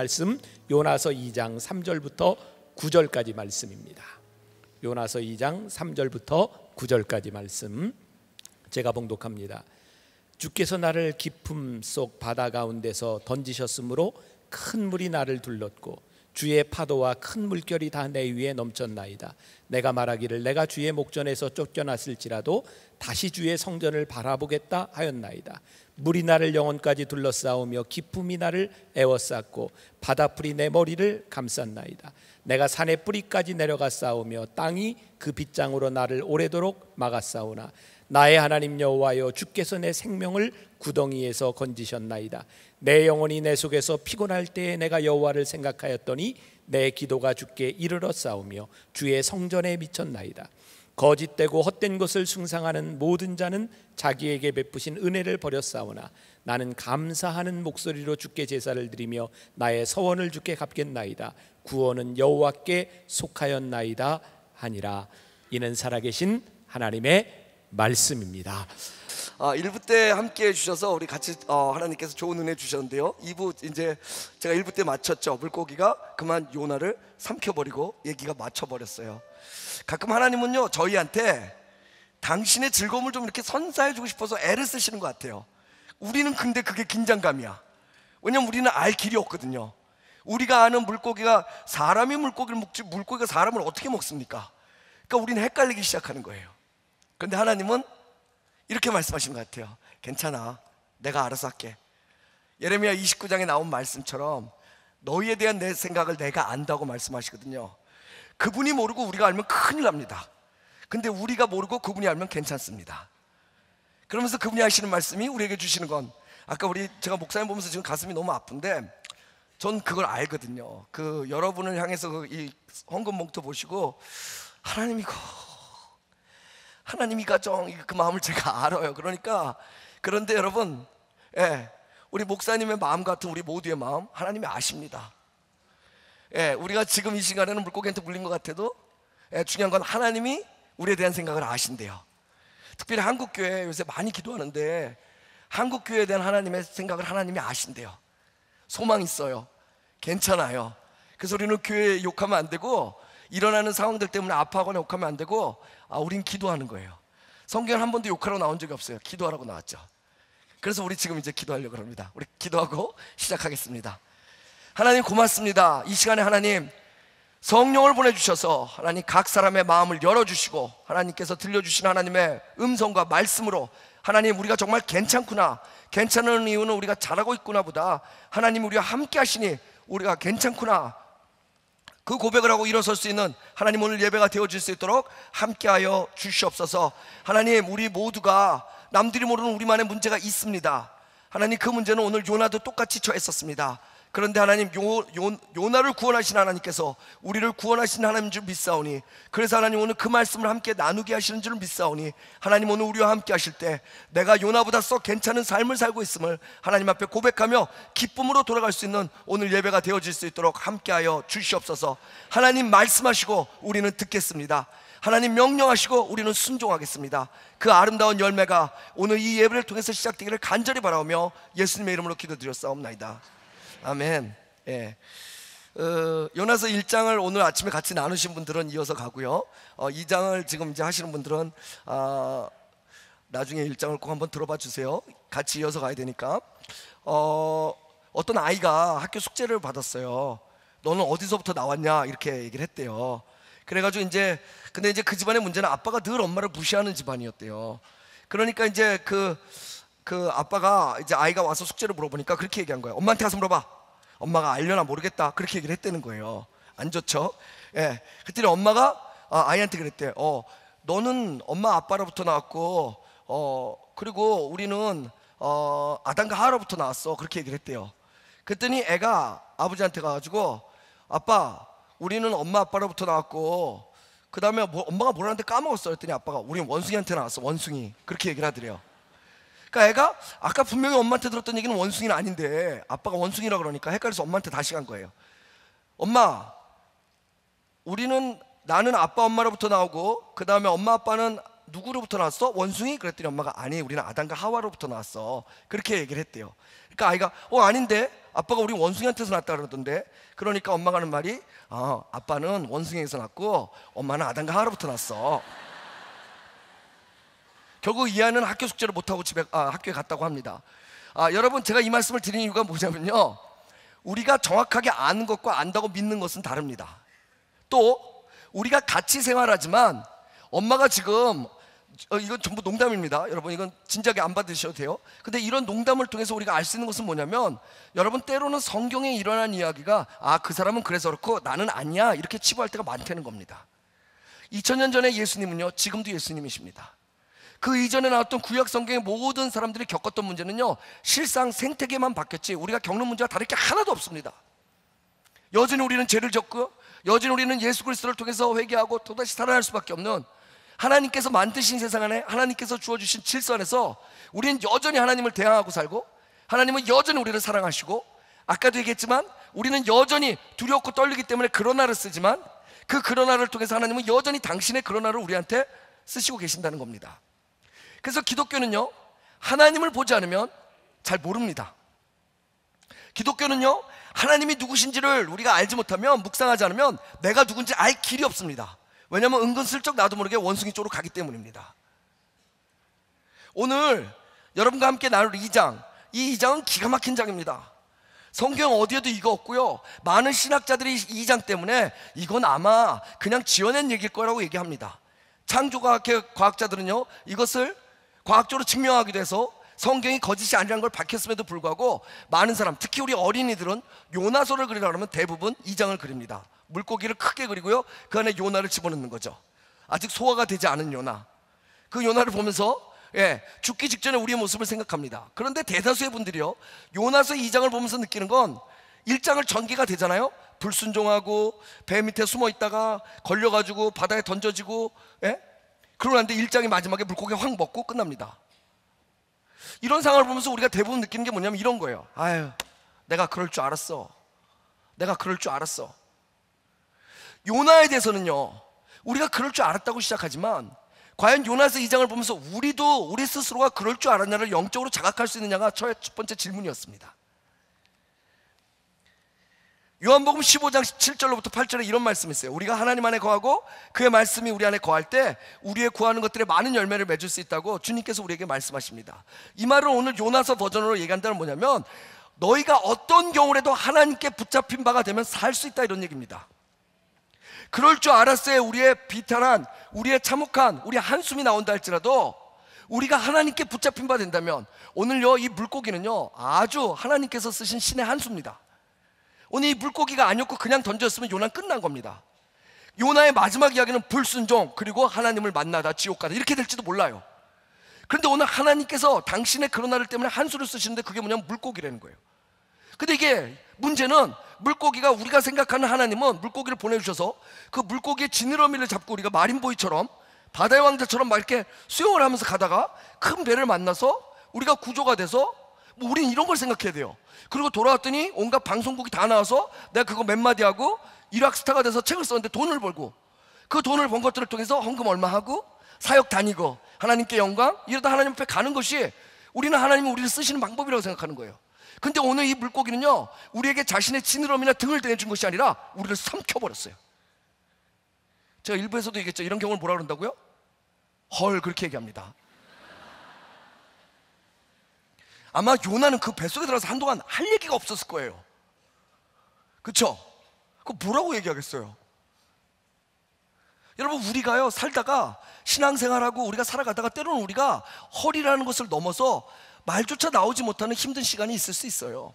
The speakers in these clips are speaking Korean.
말씀 요나서 2장 3절부터 9절까지 말씀입니다. 요나서 2장 3절부터 9절까지 말씀 제가 봉독합니다. 주께서 나를 깊음 속 바다 가운데서 던지셨으므로 큰 물이 나를 둘렀고 주의 파도와 큰 물결이 다 내 위에 넘쳤나이다. 내가 말하기를 내가 주의 목전에서 쫓겨났을지라도 다시 주의 성전을 바라보겠다 하였나이다. 물이 나를 영혼까지 둘러싸우며 기품이 나를 에워쌌고 바다풀이 내 머리를 감쌌나이다. 내가 산의 뿌리까지 내려가 싸우며 땅이 그 빗장으로 나를 오래도록 막았사오나 나의 하나님 여호와여, 주께서 내 생명을 구덩이에서 건지셨나이다. 내 영혼이 내 속에서 피곤할 때에 내가 여호와를 생각하였더니 내 기도가 주께 이르러 싸우며 주의 성전에 미쳤나이다. 거짓되고 헛된 것을 숭상하는 모든 자는 자기에게 베푸신 은혜를 버렸사오나 나는 감사하는 목소리로 주께 제사를 드리며 나의 서원을 주께 갚겠나이다. 구원은 여호와께 속하였나이다 하니라. 이는 살아계신 하나님의 말씀입니다. 1부 때 함께 해주셔서 우리 같이 하나님께서 좋은 은혜 주셨는데요. 2부 이제 제가 1부 때 마쳤죠. 물고기가 그만 요나를 삼켜버리고 얘기가 맞춰버렸어요. 가끔 하나님은요 저희한테 당신의 즐거움을 좀 이렇게 선사해주고 싶어서 애를 쓰시는 것 같아요. 우리는 근데 그게 긴장감이야. 왜냐면 우리는 알 길이 없거든요. 우리가 아는 물고기가 사람이 물고기를 먹지 물고기가 사람을 어떻게 먹습니까? 그러니까 우리는 헷갈리기 시작하는 거예요. 그런데 하나님은 이렇게 말씀하신 것 같아요. 괜찮아, 내가 알아서 할게. 예레미야 29장에 나온 말씀처럼 너희에 대한 내 생각을 내가 안다고 말씀하시거든요. 그분이 모르고 우리가 알면 큰일 납니다. 근데 우리가 모르고 그분이 알면 괜찮습니다. 그러면서 그분이 하시는 말씀이 우리에게 주시는 건, 아까 제가 목사님 보면서 지금 가슴이 너무 아픈데 전 그걸 알거든요. 여러분을 향해서 이 헌금 봉투 보시고 하나님이 가정 그 마음을 제가 알아요. 그런데 여러분, 우리 목사님의 마음 같은 우리 모두의 마음 하나님이 아십니다. 우리가 지금 이 시간에는 물고기한테 물린 것 같아도 중요한 건 하나님이 우리에 대한 생각을 아신대요. 특별히 한국교회 요새 많이 기도하는데 한국교회에 대한 하나님의 생각을 하나님이 아신대요. 소망 있어요. 괜찮아요. 그래서 우리는 교회 욕하면 안 되고, 일어나는 상황들 때문에 아파하거나 욕하면 안 되고, 우린 기도하는 거예요. 성경에 한 번도 욕하라고 나온 적이 없어요. 기도하라고 나왔죠. 그래서 우리 지금 이제 기도하려고 합니다. 우리 기도하고 시작하겠습니다. 하나님 고맙습니다. 이 시간에 하나님 성령을 보내주셔서 하나님 각 사람의 마음을 열어주시고 하나님께서 들려주신 하나님의 음성과 말씀으로 하나님 우리가 정말 괜찮구나, 괜찮은 이유는 우리가 잘하고 있구나 보다 하나님 우리와 함께 하시니 우리가 괜찮구나, 그 고백을 하고 일어설 수 있는 하나님 오늘 예배가 되어질 수 있도록 함께하여 주시옵소서. 하나님 우리 모두가 남들이 모르는 우리만의 문제가 있습니다. 하나님 그 문제는 오늘 요나도 똑같이 처했었습니다. 그런데 하나님 요나를 구원하신 하나님께서 우리를 구원하신 하나님인 줄 믿사오니, 그래서 하나님 오늘 그 말씀을 함께 나누게 하시는 줄 믿사오니 하나님 오늘 우리와 함께 하실 때 내가 요나보다 썩 괜찮은 삶을 살고 있음을 하나님 앞에 고백하며 기쁨으로 돌아갈 수 있는 오늘 예배가 되어질 수 있도록 함께하여 주시옵소서. 하나님 말씀하시고 우리는 듣겠습니다. 하나님 명령하시고 우리는 순종하겠습니다. 그 아름다운 열매가 오늘 이 예배를 통해서 시작되기를 간절히 바라오며 예수님의 이름으로 기도드렸사옵나이다. 아멘. 요나서 1장을 오늘 아침에 같이 나누신 분들은 이어서 가고요. 2장을 지금 이제 하시는 분들은 나중에 1장을 꼭 한번 들어봐 주세요. 같이 이어서 가야 되니까. 어떤 아이가 학교 숙제를 받았어요. 너는 어디서부터 나왔냐 이렇게 얘기를 했대요. 그래가지고 근데 이제 그 집안의 문제는 아빠가 늘 엄마를 무시하는 집안이었대요. 그러니까 이제 그 아빠가 이제 아이가 와서 숙제를 물어보니까 그렇게 얘기한 거예요. 엄마한테 가서 물어봐. 엄마가 알려나 모르겠다. 그렇게 얘기를 했다는 거예요. 안 좋죠? 그랬더니 엄마가 아이한테 그랬대. 너는 엄마 아빠로부터 나왔고, 그리고 우리는 아담과 하와로부터 나왔어. 그렇게 얘기를 했대요. 그랬더니 애가 아버지한테 가가지고, 아빠, 우리는 엄마 아빠로부터 나왔고, 그 다음에 엄마가 뭐라는데 까먹었어. 그랬더니 아빠가 우리는 원숭이한테 나왔어. 원숭이. 그렇게 얘기를 하더래요. 그러니까 애가 아까 분명히 엄마한테 들었던 얘기는 원숭이는 아닌데 아빠가 원숭이라 그러니까 헷갈려서 엄마한테 다시 간 거예요. 엄마, 나는 아빠 엄마로부터 나오고 그 다음에 엄마 아빠는 누구로부터 나왔어? 원숭이? 그랬더니 엄마가 아니, 우리는 아담과 하와로부터 나왔어. 그렇게 얘기를 했대요. 그러니까 아이가 아닌데 아빠가 우리 원숭이한테서 낳았다 그러던데. 그러니까 엄마가 하는 말이 아빠는 원숭이에서 낳고 엄마는 아담과 하와로부터 낳았어. 결국 이 아이는 학교 숙제를 못하고 학교에 갔다고 합니다. 여러분, 제가 이 말씀을 드리는 이유가 뭐냐면요, 우리가 정확하게 아는 것과 안다고 믿는 것은 다릅니다. 또 우리가 같이 생활하지만 엄마가 지금 이건 전부 농담입니다. 여러분, 이건 진작에 안 받으셔도 돼요. 근데 이런 농담을 통해서 우리가 알 수 있는 것은 뭐냐면, 여러분, 때로는 성경에 일어난 이야기가 그 사람은 그래서 그렇고 나는 아니야 이렇게 치부할 때가 많다는 겁니다. 2000년 전에 예수님은요, 지금도 예수님이십니다. 그 이전에 나왔던 구약 성경의 모든 사람들이 겪었던 문제는요, 실상 생태계만 바뀌었지 우리가 겪는 문제가 다를 게 하나도 없습니다. 여전히 우리는 죄를 졌고, 여전히 우리는 예수 그리스도를 통해서 회개하고 또다시 살아날 수밖에 없는, 하나님께서 만드신 세상 안에 하나님께서 주어주신 질서 안에서 우리는 여전히 하나님을 대항하고 살고, 하나님은 여전히 우리를 사랑하시고, 아까도 얘기했지만 우리는 여전히 두렵고 떨리기 때문에 그러나를 쓰지만, 그 그러나를 통해서 하나님은 여전히 당신의 그러나를 우리한테 쓰시고 계신다는 겁니다. 그래서 기독교는요, 하나님을 보지 않으면 잘 모릅니다. 기독교는요, 하나님이 누구신지를 우리가 알지 못하면, 묵상하지 않으면 내가 누군지 알 길이 없습니다. 왜냐하면 은근슬쩍 나도 모르게 원숭이 쪽으로 가기 때문입니다. 오늘 여러분과 함께 나눌 2장, 이 2장은 기가 막힌 장입니다. 성경 어디에도 이거 없고요, 많은 신학자들이 이 2장 때문에 이건 아마 그냥 지어낸 얘기일 거라고 얘기합니다. 창조과학의 과학자들은요, 이것을 과학적으로 증명하기도 해서 성경이 거짓이 아니라는 걸 밝혔음에도 불구하고 많은 사람, 특히 우리 어린이들은 요나서를 그리라 그러면 대부분 2장을 그립니다. 물고기를 크게 그리고요, 그 안에 요나를 집어넣는 거죠. 아직 소화가 되지 않은 요나, 그 요나를 보면서 죽기 직전에 우리의 모습을 생각합니다. 그런데 대다수의 분들이요, 요나서 2장을 보면서 느끼는 건 1장을 전개가 되잖아요. 불순종하고 배 밑에 숨어 있다가 걸려가지고 바다에 던져지고, 그러고 났는데 1장이 마지막에 물고기 확 먹고 끝납니다. 이런 상황을 보면서 우리가 대부분 느끼는 게 뭐냐면 이런 거예요. 아유, 내가 그럴 줄 알았어. 내가 그럴 줄 알았어. 요나에 대해서는요, 우리가 그럴 줄 알았다고 시작하지만, 과연 요나서 2장을 보면서 우리 스스로가 그럴 줄 알았냐를 영적으로 자각할 수 있느냐가 저의 첫 번째 질문이었습니다. 요한복음 15장 7절로부터 8절에 이런 말씀이 있어요. 우리가 하나님 안에 거하고 그의 말씀이 우리 안에 거할 때 우리의 구하는 것들에 많은 열매를 맺을 수 있다고 주님께서 우리에게 말씀하십니다. 이 말을 오늘 요나서 버전으로 얘기한다는 뭐냐면, 너희가 어떤 경우라도 하나님께 붙잡힌 바가 되면 살 수 있다, 이런 얘기입니다. 그럴 줄 알았어요. 우리의 비탄한, 우리의 참혹한, 우리의 한숨이 나온다 할지라도 우리가 하나님께 붙잡힌 바 된다면, 오늘요, 이 물고기는요, 아주 하나님께서 쓰신 신의 한수입니다. 오늘 이 물고기가 아니었고 그냥 던졌으면 요나는 끝난 겁니다. 요나의 마지막 이야기는 불순종, 그리고 하나님을 만나다 지옥 가다, 이렇게 될지도 몰라요. 그런데 오늘 하나님께서 당신의 그런 나를 때문에 한수를 쓰시는데 그게 뭐냐면 물고기라는 거예요. 근데 이게 문제는, 물고기가, 우리가 생각하는 하나님은 물고기를 보내주셔서 그 물고기의 지느러미를 잡고 우리가 마린보이처럼, 바다의 왕자처럼 막 이렇게 수영을 하면서 가다가 큰 배를 만나서 우리가 구조가 돼서, 우린 이런 걸 생각해야 돼요. 그리고 돌아왔더니 온갖 방송국이 다 나와서 내가 그거 몇 마디 하고 일확스타가 돼서 책을 썼는데 돈을 벌고, 그 돈을 번 것들을 통해서 헌금 얼마 하고 사역 다니고 하나님께 영광, 이러다 하나님 앞에 가는 것이, 우리는 하나님이 우리를 쓰시는 방법이라고 생각하는 거예요. 근데 오늘 이 물고기는요, 우리에게 자신의 지느러미나 등을 대준 것이 아니라 우리를 삼켜버렸어요. 제가 일부에서도 얘기했죠. 이런 경우를 뭐라 그런다고요? 헐, 그렇게 얘기합니다. 아마 요나는 그 뱃속에 들어가서 한동안 할 얘기가 없었을 거예요. 그쵸? 그거 뭐라고 얘기하겠어요? 여러분, 우리가요, 살다가 신앙생활하고 우리가 살아가다가 때로는 우리가 헐이라는 것을 넘어서 말조차 나오지 못하는 힘든 시간이 있을 수 있어요.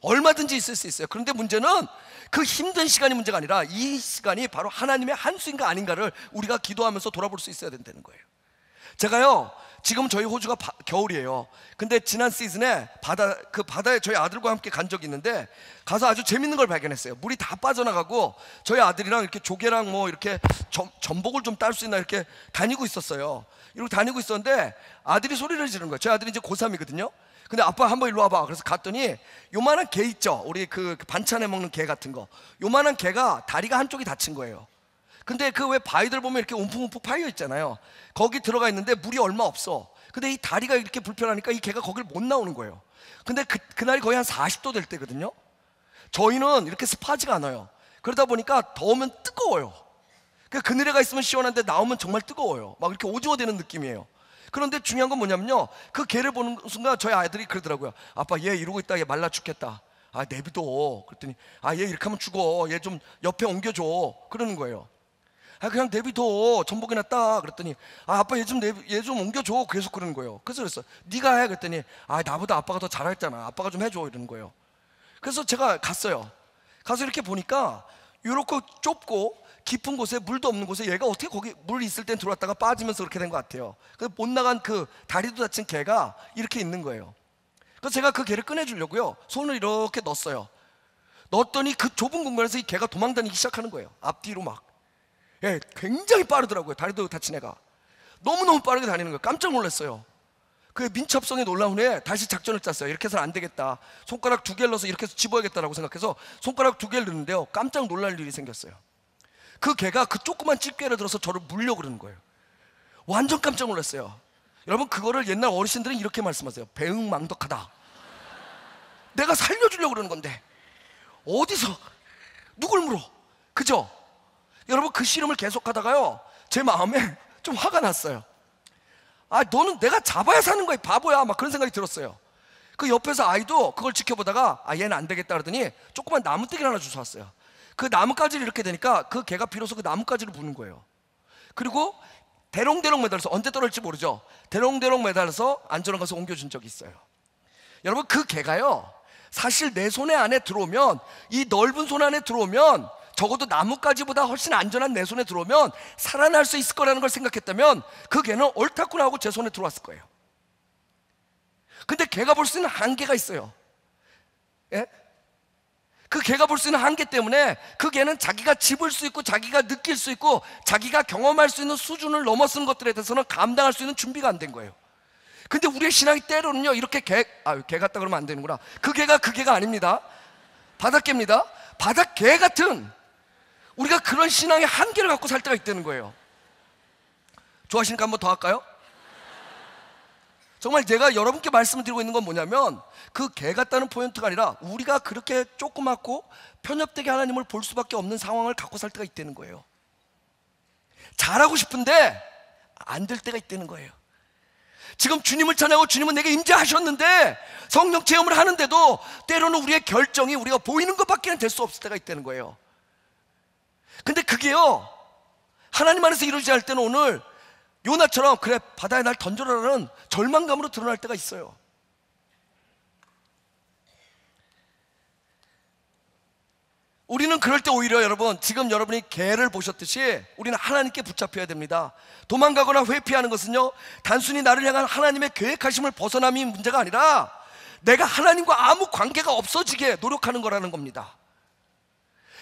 얼마든지 있을 수 있어요. 그런데 문제는 그 힘든 시간이 문제가 아니라 이 시간이 바로 하나님의 한수인가 아닌가를 우리가 기도하면서 돌아볼 수 있어야 된다는 거예요. 제가요, 지금 저희 호주가 겨울이에요. 근데 지난 시즌에 바다에 저희 아들과 함께 간 적이 있는데, 가서 아주 재밌는 걸 발견했어요. 물이 다 빠져나가고 저희 아들이랑 이렇게 조개랑 뭐 이렇게 전복을 좀 딸 수 있나 이렇게 다니고 있었어요. 이렇게 다니고 있었는데 아들이 소리를 지르는 거예요. 저희 아들이 이제 고3이거든요. 근데 아빠 한번 일로 와봐. 그래서 갔더니 요만한 개 있죠, 우리 그 반찬에 먹는 개 같은 거, 요만한 개가 다리가 한쪽이 다친 거예요. 근데 그 왜 바위들 보면 이렇게 움푹움푹 파여 있잖아요. 거기 들어가 있는데 물이 얼마 없어. 근데 이 다리가 이렇게 불편하니까 이 개가 거길 못 나오는 거예요. 근데 그날이 거의 한 40도 될 때거든요. 저희는 이렇게 습하지가 않아요. 그러다 보니까 더우면 뜨거워요. 그늘에가 있으면 시원한데 나오면 정말 뜨거워요. 막 이렇게 오징어 되는 느낌이에요. 그런데 중요한 건 뭐냐면요, 그 개를 보는 순간 저희 아이들이 그러더라고요. 아빠, 얘 이러고 있다, 얘 말라 죽겠다. 아, 내비둬. 그랬더니 아, 얘 이렇게 하면 죽어, 얘 좀 옆에 옮겨줘, 그러는 거예요. 아, 그냥 내비둬, 전복이나 따. 그랬더니 아, 아빠 얘 좀 옮겨줘, 계속 그러는 거예요. 그래서 네가 해. 그랬더니 아, 나보다 아빠가 더 잘했잖아, 아빠가 좀 해줘, 이러는 거예요. 그래서 제가 갔어요. 가서 이렇게 보니까 이렇게 좁고 깊은 곳에, 물도 없는 곳에 얘가 어떻게 거기 물 있을 땐 들어왔다가 빠지면서 그렇게 된 것 같아요. 그래서 못 나간 그 다리도 다친 개가 이렇게 있는 거예요. 그래서 제가 그 개를 꺼내주려고요, 손을 이렇게 넣었어요. 넣었더니 그 좁은 공간에서 이 개가 도망다니기 시작하는 거예요. 앞뒤로 막. 예, 굉장히 빠르더라고요. 다리도 다친 애가 너무너무 빠르게 다니는 거예요. 깜짝 놀랐어요. 그 민첩성에 놀라운 후에 다시 작전을 짰어요. 이렇게 해서는 안 되겠다, 손가락 2개를 넣어서 이렇게 해서 집어야겠다라고 생각해서 손가락 2개를 넣는데요, 깜짝 놀랄 일이 생겼어요. 그 개가 그 조그만 집게를 들어서 저를 물려고 그러는 거예요. 완전 깜짝 놀랐어요. 여러분, 그거를 옛날 어르신들은 이렇게 말씀하세요. 배응망덕하다. 내가 살려주려고 그러는 건데 어디서 누굴 물어, 그죠? 여러분, 그 씨름을 계속하다가요, 제 마음에 좀 화가 났어요. 아, 너는 내가 잡아야 사는 거야, 바보야, 막 그런 생각이 들었어요. 그 옆에서 아이도 그걸 지켜보다가 아, 얘는 안 되겠다 그러더니 조그만 나무떼기를 하나 주워왔어요. 그 나뭇가지를 이렇게 되니까 그 개가 비로소 그 나뭇가지를 부는 거예요. 그리고 대롱대롱 매달려서, 언제 떨어질지 모르죠, 대롱대롱 매달려서 안전한 곳에 옮겨준 적이 있어요. 여러분, 그 개가요, 사실 내 손에 안에 들어오면, 이 넓은 손 안에 들어오면, 적어도 나뭇가지보다 훨씬 안전한 내 손에 들어오면 살아날 수 있을 거라는 걸 생각했다면 그 개는 옳다구나 하고 제 손에 들어왔을 거예요. 근데 개가 볼 수 있는 한계가 있어요. 예? 그 개가 볼 수 있는 한계 때문에 그 개는 자기가 짚을 수 있고 자기가 느낄 수 있고 자기가 경험할 수 있는 수준을 넘어서는 것들에 대해서는 감당할 수 있는 준비가 안 된 거예요. 근데 우리의 신앙이 때로는요, 이렇게 개 같다 그러면 안 되는구나. 그 개가 아닙니다. 바닷개입니다. 바닷개 같은, 우리가 그런 신앙의 한계를 갖고 살 때가 있다는 거예요. 좋아하시니까 한번 더 할까요? 정말 제가 여러분께 말씀을 드리고 있는 건 뭐냐면, 그 개 같다는 포인트가 아니라 우리가 그렇게 조그맣고 편협되게 하나님을 볼 수밖에 없는 상황을 갖고 살 때가 있다는 거예요. 잘하고 싶은데 안 될 때가 있다는 거예요. 지금 주님을 찬양하고 주님은 내게 임재하셨는데 성령 체험을 하는데도 때로는 우리의 결정이 우리가 보이는 것밖에는 될 수 없을 때가 있다는 거예요. 근데 그게요, 하나님 안에서 이루어지지 않을 때는 오늘 요나처럼 그래 바다에 날 던져라라는 절망감으로 드러날 때가 있어요. 우리는 그럴 때 오히려 여러분, 지금 여러분이 개를 보셨듯이 우리는 하나님께 붙잡혀야 됩니다. 도망가거나 회피하는 것은요, 단순히 나를 향한 하나님의 계획하심을 벗어남이 문제가 아니라 내가 하나님과 아무 관계가 없어지게 노력하는 거라는 겁니다.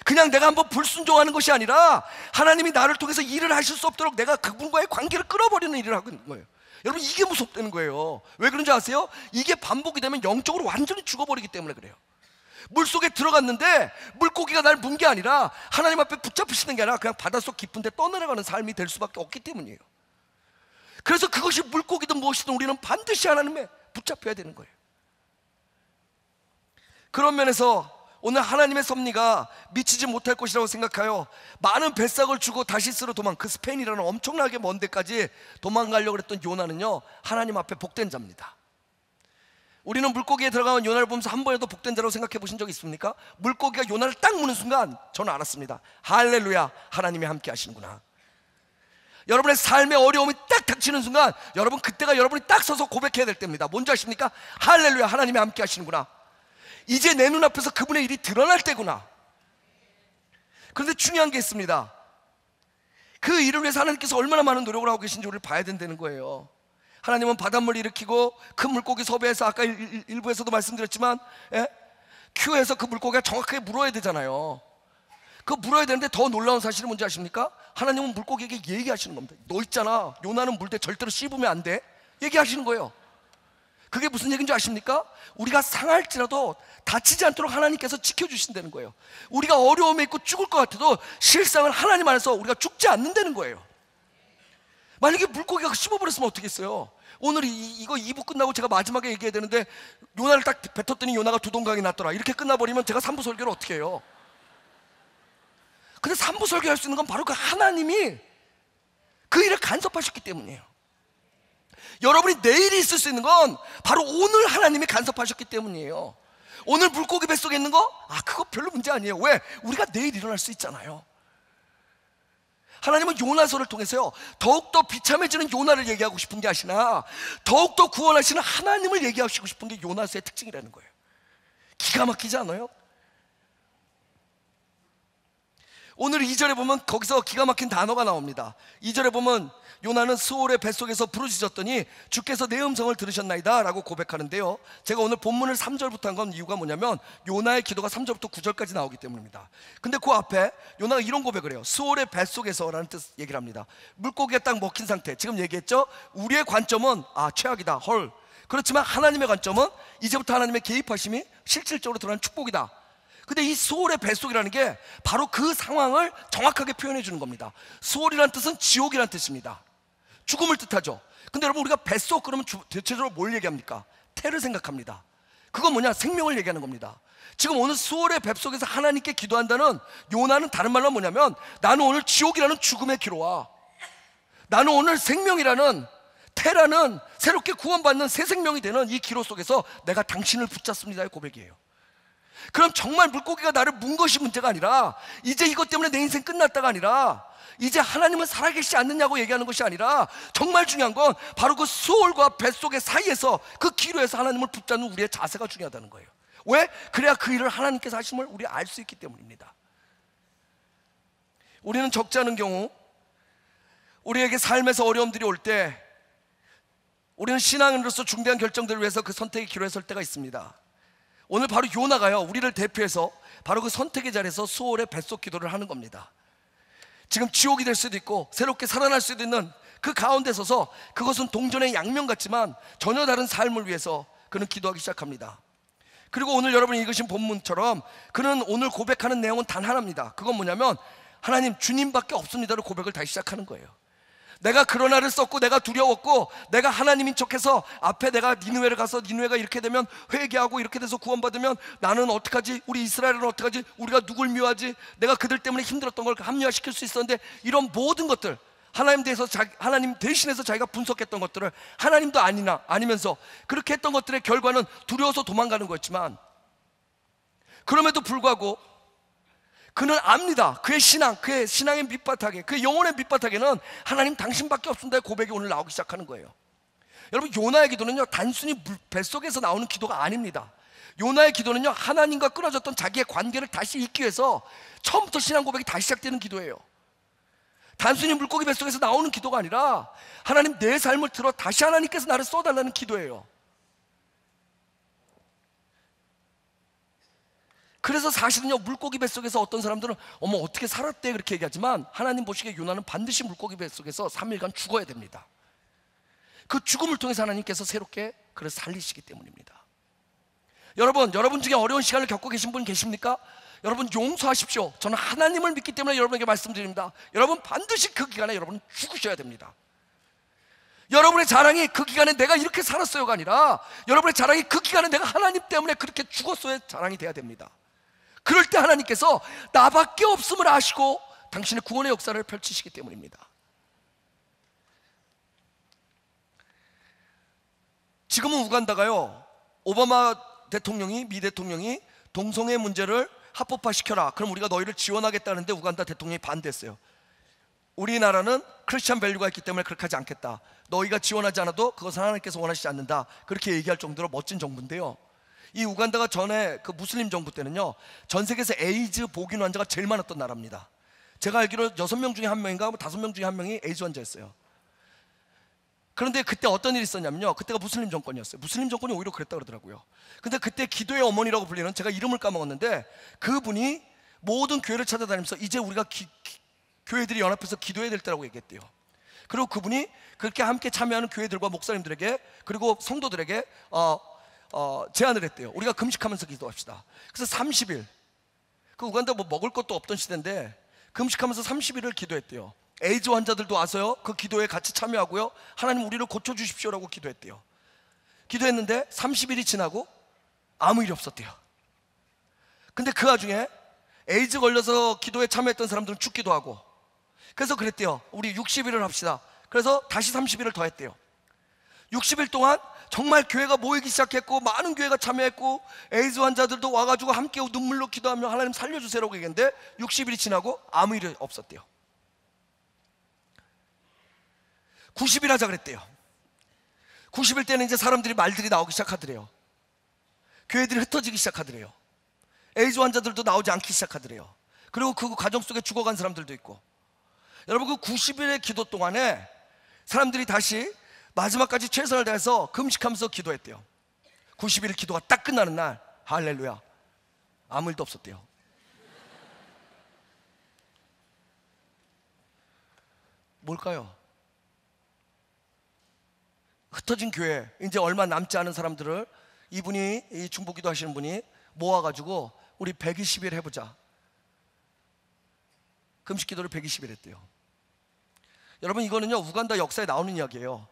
그냥 내가 한번 불순종하는 것이 아니라 하나님이 나를 통해서 일을 하실 수 없도록 내가 그분과의 관계를 끊어버리는 일을 하고 있는 거예요. 여러분, 이게 무섭다는 거예요. 왜 그런지 아세요? 이게 반복이 되면 영적으로 완전히 죽어버리기 때문에 그래요. 물속에 들어갔는데 물고기가 날 문 게 아니라 하나님 앞에 붙잡히시는 게 아니라 그냥 바닷속 깊은 데 떠내려가는 삶이 될 수밖에 없기 때문이에요. 그래서 그것이 물고기든 무엇이든 우리는 반드시 하나님에 붙잡혀야 되는 거예요. 그런 면에서 오늘 하나님의 섭리가 미치지 못할 것이라고 생각하여 많은 뱃삭을 주고 다시스로 그 스페인이라는 엄청나게 먼 데까지 도망가려고 했던 요나는요, 하나님 앞에 복된 자입니다. 우리는 물고기에 들어가는 요나를 보면서 한 번에도 복된 자라고 생각해 보신 적 있습니까? 물고기가 요나를 딱 무는 순간 저는 알았습니다. 할렐루야, 하나님이 함께 하시는구나. 여러분의 삶의 어려움이 딱 닥치는 순간 여러분, 그때가 여러분이 딱 서서 고백해야 될 때입니다. 뭔지 아십니까? 할렐루야, 하나님이 함께 하시는구나. 이제 내 눈앞에서 그분의 일이 드러날 때구나. 그런데 중요한 게 있습니다. 그 일을 위해서 하나님께서 얼마나 많은 노력을 하고 계신지 우리를 봐야 된다는 거예요. 하나님은 바닷물을 일으키고 큰 물고기 섭외해서, 아까 일부에서도 말씀드렸지만, 큐에서 그 물고기가 정확하게 물어야 되잖아요. 그 물어야 되는데 더 놀라운 사실은 뭔지 아십니까? 하나님은 물고기에게 얘기하시는 겁니다. 너 있잖아, 요나는 물때 절대로 씹으면 안 돼, 얘기하시는 거예요. 그게 무슨 얘기인지 아십니까? 우리가 상할지라도 다치지 않도록 하나님께서 지켜주신다는 거예요. 우리가 어려움에 있고 죽을 것 같아도 실상은 하나님 안에서 우리가 죽지 않는다는 거예요. 만약에 물고기가 씹어버렸으면 어떻겠어요? 오늘 이거 2부 끝나고 제가 마지막에 얘기해야 되는데 요나를 딱 뱉었더니 요나가 두 동강이 났더라, 이렇게 끝나버리면 제가 3부 설교를 어떻게 해요? 근데 3부 설교할 수 있는 건 바로 그 하나님이 그 일을 간섭하셨기 때문이에요. 여러분이 내일이 있을 수 있는 건 바로 오늘 하나님이 간섭하셨기 때문이에요. 오늘 물고기 뱃속에 있는 거? 그거 별로 문제 아니에요. 왜? 우리가 내일 일어날 수 있잖아요. 하나님은 요나서를 통해서요, 더욱더 비참해지는 요나를 얘기하고 싶은 게 아시나 더욱더 구원하시는 하나님을 얘기하시고 싶은 게 요나서의 특징이라는 거예요. 기가 막히지 않아요? 오늘 2절에 보면 거기서 기가 막힌 단어가 나옵니다. 2절에 보면 요나는 스올의 뱃속에서 부르짖었더니 주께서 내 음성을 들으셨나이다 라고 고백하는데요, 제가 오늘 본문을 3절부터 한 건 이유가 뭐냐면 요나의 기도가 3절부터 9절까지 나오기 때문입니다. 근데 그 앞에 요나가 이런 고백을 해요. 스올의 뱃속에서 라는 뜻 얘기를 합니다. 물고기가 딱 먹힌 상태, 지금 얘기했죠? 우리의 관점은 최악이다, 헐. 그렇지만 하나님의 관점은 이제부터 하나님의 개입하심이 실질적으로 드러나는 축복이다. 근데 이 스올의 뱃속이라는 게 바로 그 상황을 정확하게 표현해 주는 겁니다. 스올이라는 뜻은 지옥이라는 뜻입니다. 죽음을 뜻하죠. 근데 여러분, 우리가 뱃속 그러면 대체적으로 뭘 얘기합니까? 태를 생각합니다. 그건 뭐냐? 생명을 얘기하는 겁니다. 지금 오늘 스올의 뱃속에서 하나님께 기도한다는 요나는 다른 말로 뭐냐면, 나는 오늘 지옥이라는 죽음의 기로 와, 나는 오늘 생명이라는 태라는 새롭게 구원받는 새 생명이 되는 이 기로 속에서 내가 당신을 붙잡습니다의 고백이에요. 그럼 정말 물고기가 나를 문 것이 문제가 아니라, 이제 이것 때문에 내 인생 끝났다가 아니라, 이제 하나님은 살아계시지 않느냐고 얘기하는 것이 아니라, 정말 중요한 건 바로 그 수월과 뱃속의 사이에서 그 기로에서 하나님을 붙잡는 우리의 자세가 중요하다는 거예요. 왜? 그래야 그 일을 하나님께서 하심을 우리 알 수 있기 때문입니다. 우리는 적지 않은 경우 우리에게 삶에서 어려움들이 올 때 우리는 신앙인으로서 중대한 결정들을 위해서 그 선택의 기로에 설 때가 있습니다. 오늘 바로 요나가요, 우리를 대표해서 바로 그 선택의 자리에서 수월의 뱃속 기도를 하는 겁니다. 지금 지옥이 될 수도 있고 새롭게 살아날 수도 있는 그 가운데 서서, 그것은 동전의 양면 같지만 전혀 다른 삶을 위해서 그는 기도하기 시작합니다. 그리고 오늘 여러분이 읽으신 본문처럼 그는 오늘 고백하는 내용은 단 하나입니다. 그건 뭐냐면, 하나님, 주님밖에 없습니다로 고백을 다시 시작하는 거예요. 내가 그러나를 썼고 내가 두려웠고 내가 하나님인 척해서 앞에 내가 니느웨를 가서 니느웨가 이렇게 되면 회개하고 이렇게 돼서 구원받으면 나는 어떡하지? 우리 이스라엘은 어떡하지? 우리가 누굴 미워하지? 내가 그들 때문에 힘들었던 걸 합리화시킬 수 있었는데, 이런 모든 것들, 하나님 대신해서 자기가 분석했던 것들을 하나님도 아니면서 그렇게 했던 것들의 결과는 두려워서 도망가는 거였지만, 그럼에도 불구하고 그는 압니다. 그의 신앙의 밑바닥에, 그의 영혼의 밑바닥에는 하나님 당신밖에 없습니다의 고백이 오늘 나오기 시작하는 거예요. 여러분, 요나의 기도는요, 단순히 뱃속에서 나오는 기도가 아닙니다. 요나의 기도는요, 하나님과 끊어졌던 자기의 관계를 다시 잇기 위해서 처음부터 신앙 고백이 다시 시작되는 기도예요. 단순히 물고기 뱃속에서 나오는 기도가 아니라, 하나님, 내 삶을 들어 다시 하나님께서 나를 써달라는 기도예요. 그래서 사실은요, 물고기 뱃속에서 어떤 사람들은 어머 어떻게 살았대 그렇게 얘기하지만, 하나님 보시기에 요나는 반드시 물고기 뱃속에서 3일간 죽어야 됩니다. 그 죽음을 통해서 하나님께서 새롭게 그를 살리시기 때문입니다. 여러분 중에 어려운 시간을 겪고 계신 분 계십니까? 여러분, 용서하십시오. 저는 하나님을 믿기 때문에 여러분에게 말씀드립니다. 여러분, 반드시 그 기간에 여러분은 죽으셔야 됩니다. 여러분의 자랑이 그 기간에 내가 이렇게 살았어요가 아니라, 여러분의 자랑이 그 기간에 내가 하나님 때문에 그렇게 죽었어요의 자랑이 돼야 됩니다. 그럴 때 하나님께서 나밖에 없음을 아시고 당신의 구원의 역사를 펼치시기 때문입니다. 지금은 우간다가요, 오바마 대통령이, 미 대통령이 동성애 문제를 합법화시켜라, 그럼 우리가 너희를 지원하겠다는데 우간다 대통령이 반대했어요. 우리나라는 크리스찬 밸류가 있기 때문에 그렇게 하지 않겠다, 너희가 지원하지 않아도 그것은 하나님께서 원하시지 않는다, 그렇게 얘기할 정도로 멋진 정부인데요, 이 우간다가 전에 그 무슬림 정부 때는요, 전 세계에서 에이즈 복인 환자가 제일 많았던 나라입니다. 제가 알기로 6명 중에 1명인가 5명 중에 1명이 에이즈 환자였어요. 그런데 그때 어떤 일이 있었냐면요, 그때가 무슬림 정권이었어요. 무슬림 정권이 오히려 그랬다 그러더라고요. 근데 그때 기도의 어머니라고 불리는, 제가 이름을 까먹었는데, 그분이 모든 교회를 찾아다니면서 이제 우리가 교회들이 연합해서 기도해야 될 때라고 얘기했대요. 그리고 그분이 그렇게 함께 참여하는 교회들과 목사님들에게, 그리고 성도들에게 제안을 했대요. 우리가 금식하면서 기도합시다. 그래서 30일, 그 우간다 뭐 먹을 것도 없던 시대인데 금식하면서 30일을 기도했대요. 에이즈 환자들도 와서요, 그 기도에 같이 참여하고요, 하나님 우리를 고쳐주십시오라고 기도했대요. 기도했는데 30일이 지나고 아무 일이 없었대요. 근데 그 와중에 에이즈 걸려서 기도에 참여했던 사람들은 죽기도 하고, 그래서 그랬대요. 우리 60일을 합시다. 그래서 다시 30일을 더 했대요. 60일 동안 정말 교회가 모이기 시작했고, 많은 교회가 참여했고, 에이즈 환자들도 와가지고 함께 눈물로 기도하며 하나님 살려주세요라고 얘기했는데 60일이 지나고 아무 일이 없었대요. 90일 하자 그랬대요. 90일 때는 이제 사람들이 말들이 나오기 시작하더래요. 교회들이 흩어지기 시작하더래요. 에이즈 환자들도 나오지 않기 시작하더래요. 그리고 그 과정 속에 죽어간 사람들도 있고. 여러분, 그 90일의 기도 동안에 사람들이 다시 마지막까지 최선을 다해서 금식하면서 기도했대요. 90일 기도가 딱 끝나는 날, 할렐루야, 아무 일도 없었대요. 뭘까요? 흩어진 교회, 이제 얼마 남지 않은 사람들을 이분이, 이 중보기도 하시는 분이 모아가지고 우리 120일 해보자. 금식기도를 120일 했대요. 여러분, 이거는요 우간다 역사에 나오는 이야기예요.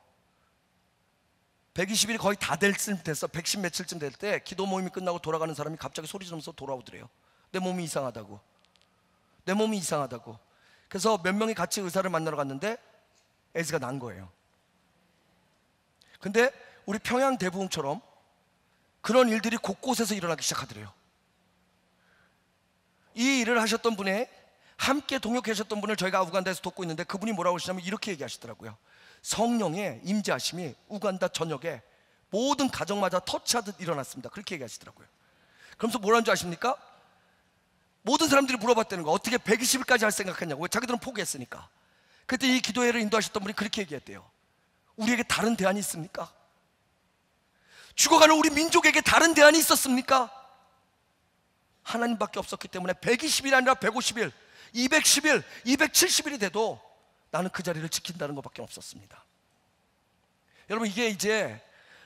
120일이 거의 다 될 쯤 됐어. 110 며칠쯤 될 때 기도 모임이 끝나고 돌아가는 사람이 갑자기 소리 지르면서 돌아오더래요. 내 몸이 이상하다고. 내 몸이 이상하다고. 그래서 몇 명이 같이 의사를 만나러 갔는데 에이즈가 난 거예요. 근데 우리 평양 대부흥처럼 그런 일들이 곳곳에서 일어나기 시작하더래요. 이 일을 하셨던 분의 함께 동역하셨던 분을 저희가 우간다에서 돕고 있는데, 그분이 뭐라고 하시냐면 이렇게 얘기하시더라고요. 성령의 임재하심이 우간다 전역에 모든 가정마다 터치하듯 일어났습니다. 그렇게 얘기하시더라고요. 그러면서 뭐라는 줄 아십니까? 모든 사람들이 물어봤다는 거. 어떻게 120일까지 할 생각했냐고. 왜? 자기들은 포기했으니까. 그때 이 기도회를 인도하셨던 분이 그렇게 얘기했대요. 우리에게 다른 대안이 있습니까? 죽어가는 우리 민족에게 다른 대안이 있었습니까? 하나님밖에 없었기 때문에 120일이 아니라 150일, 210일, 270일이 돼도 나는 그 자리를 지킨다는 것밖에 없었습니다. 여러분, 이게 이제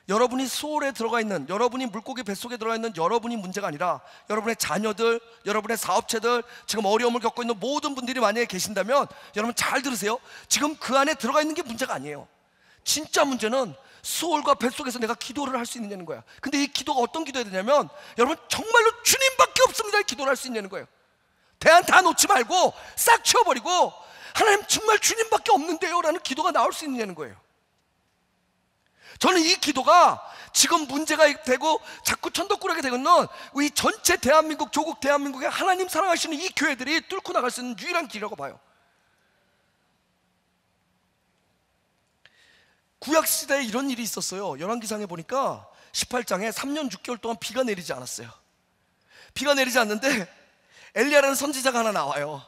여러분이 소울에 들어가 있는, 여러분이 물고기 뱃속에 들어가 있는 여러분이 문제가 아니라 여러분의 자녀들, 여러분의 사업체들, 지금 어려움을 겪고 있는 모든 분들이 만약에 계신다면 여러분 잘 들으세요. 지금 그 안에 들어가 있는 게 문제가 아니에요. 진짜 문제는 소울과 뱃속에서 내가 기도를 할 수 있느냐는 거야. 근데 이 기도가 어떤 기도해야 되냐면, 여러분 정말로 주님밖에 없습니다. 이 기도를 할 수 있냐는 거예요. 대안 다 놓지 말고 싹 치워버리고, 하나님 정말 주님밖에 없는데요 라는 기도가 나올 수 있느냐는 거예요. 저는 이 기도가 지금 문제가 되고 자꾸 천덕꾸러기 되고 있는 이 전체 대한민국, 조국 대한민국의 하나님 사랑하시는 이 교회들이 뚫고 나갈 수 있는 유일한 길이라고 봐요. 구약시대에 이런 일이 있었어요. 열왕기상에 보니까 18장에 3년 6개월 동안 비가 내리지 않았어요. 비가 내리지 않는데 엘리야라는 선지자가 하나 나와요.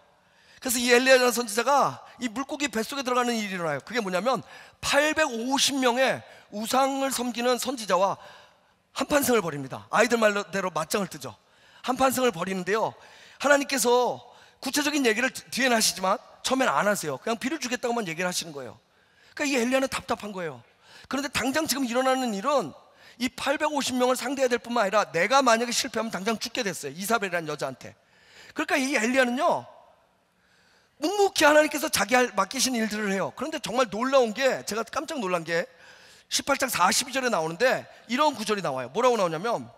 그래서 이 엘리야라는 선지자가 이 물고기 뱃속에 들어가는 일이 일어나요. 그게 뭐냐면 850명의 우상을 섬기는 선지자와 한판승을 벌입니다. 아이들 말대로 맞짱을 뜨죠. 한판승을 벌이는데요, 하나님께서 구체적인 얘기를 뒤에는 하시지만 처음엔 안 하세요. 그냥 비를 주겠다고만 얘기를 하시는 거예요. 그러니까 이 엘리야는 답답한 거예요. 그런데 당장 지금 일어나는 일은 이 850명을 상대해야 될 뿐만 아니라 내가 만약에 실패하면 당장 죽게 됐어요. 이사벨이라는 여자한테. 그러니까 이 엘리야는요 묵묵히 하나님께서 자기 맡기신 일들을 해요. 그런데 정말 놀라운 게, 제가 깜짝 놀란 게 18장 42절에 나오는데 이런 구절이 나와요. 뭐라고 나오냐면,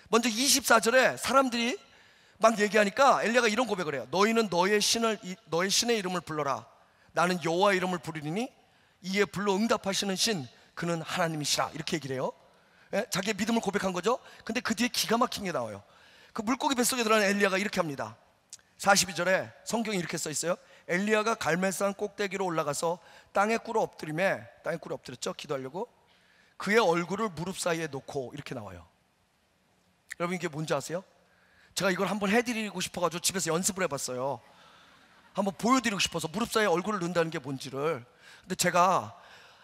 먼저 24절에 사람들이 막 얘기하니까 엘리야가 이런 고백을 해요. 너희는 너의 신의 이름을 불러라. 나는 여호와의 이름을 부르리니 이에 불러 응답하시는 신, 그는 하나님이시라. 이렇게 얘기를 해요. 예? 자기의 믿음을 고백한 거죠. 근데 그 뒤에 기가 막힌 게 나와요. 그 물고기 뱃속에 들어가는 엘리야가 이렇게 합니다. 42절에 성경에 이렇게 써 있어요. 엘리야가 갈멜산 꼭대기로 올라가서 땅에 꿇어 엎드렸죠. 기도하려고. 그의 얼굴을 무릎 사이에 놓고, 이렇게 나와요. 여러분, 이게 뭔지 아세요? 제가 이걸 한번 해드리고 싶어가지고 집에서 연습을 해봤어요. 한번 보여드리고 싶어서 무릎 사이에 얼굴을 넣는다는 게 뭔지를. 근데 제가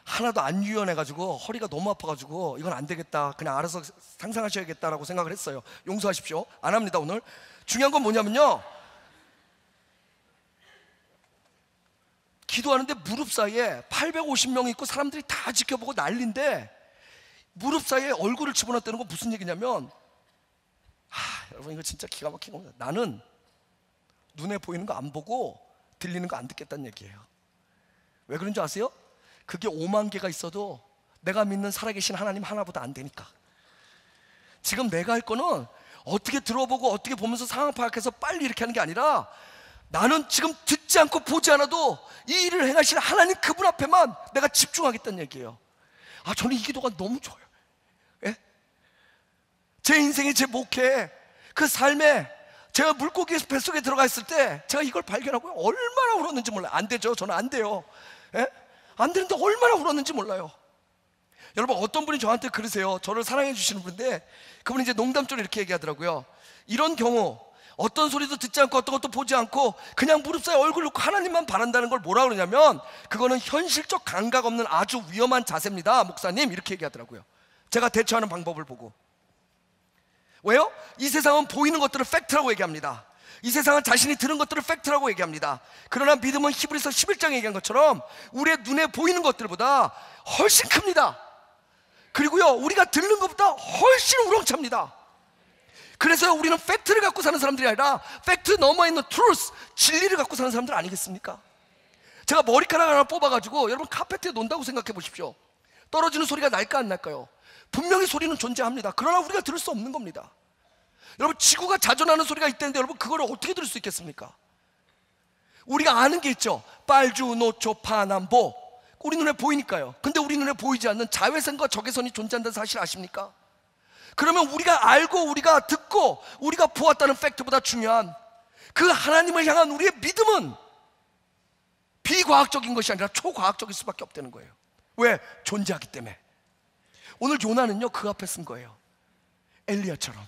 하나도 안 유연해가지고 허리가 너무 아파가지고 이건 안 되겠다, 그냥 알아서 상상하셔야겠다라고 생각을 했어요. 용서하십시오. 안 합니다. 오늘 중요한 건 뭐냐면요, 기도하는데 무릎 사이에 850명이 있고 사람들이 다 지켜보고 난리인데 무릎 사이에 얼굴을 집어넣었다는 건 무슨 얘기냐면, 여러분 이거 진짜 기가 막힌 겁니다. 나는 눈에 보이는 거 안 보고 들리는 거 안 듣겠다는 얘기예요. 왜 그런 줄 아세요? 그게 5만 개가 있어도 내가 믿는 살아계신 하나님 하나보다 안 되니까. 지금 내가 할 거는 어떻게 들어보고 어떻게 보면서 상황 파악해서 빨리 이렇게 하는 게 아니라, 나는 지금 듣지 않고 보지 않아도 이 일을 행하실 하나님 그분 앞에만 내가 집중하겠다는 얘기예요. 저는 이 기도가 너무 좋아요. 예? 제 인생에, 제 목회에, 그 삶에 제가 물고기 뱃속에 들어가 있을 때 제가 이걸 발견하고요, 얼마나 울었는지 몰라요. 안 되죠. 저는 안 돼요. 예? 안 되는데 얼마나 울었는지 몰라요. 여러분, 어떤 분이 저한테 그러세요. 저를 사랑해 주시는 분인데, 그분이 이제 농담처럼 이렇게 얘기하더라고요. 이런 경우, 어떤 소리도 듣지 않고 어떤 것도 보지 않고 그냥 무릎 사이에 얼굴 놓고 하나님만 바란다는 걸 뭐라 그러냐면, 그거는 현실적 감각 없는 아주 위험한 자세입니다, 목사님. 이렇게 얘기하더라고요. 제가 대처하는 방법을 보고. 왜요? 이 세상은 보이는 것들을 팩트라고 얘기합니다. 이 세상은 자신이 들은 것들을 팩트라고 얘기합니다. 그러나 믿음은 히브리서 11장에 얘기한 것처럼 우리의 눈에 보이는 것들보다 훨씬 큽니다. 그리고요, 우리가 듣는 것보다 훨씬 우렁찹니다. 그래서 우리는 팩트를 갖고 사는 사람들이 아니라 팩트 너머에 있는 트루스, 진리를 갖고 사는 사람들 아니겠습니까? 제가 머리카락 하나 뽑아가지고 여러분 카페트에 논다고 생각해 보십시오. 떨어지는 소리가 날까 안 날까요? 분명히 소리는 존재합니다. 그러나 우리가 들을 수 없는 겁니다. 여러분, 지구가 자전하는 소리가 있다는데 여러분, 그걸 어떻게 들을 수 있겠습니까? 우리가 아는 게 있죠. 빨주, 노초, 파남보. 우리 눈에 보이니까요. 근데 우리 눈에 보이지 않는 자외선과 적외선이 존재한다는 사실 아십니까? 그러면 우리가 알고, 우리가 듣고, 우리가 보았다는 팩트보다 중요한 그 하나님을 향한 우리의 믿음은 비과학적인 것이 아니라 초과학적일 수밖에 없다는 거예요. 왜? 존재하기 때문에. 오늘 요나는요, 그 앞에 쓴 거예요. 엘리야처럼.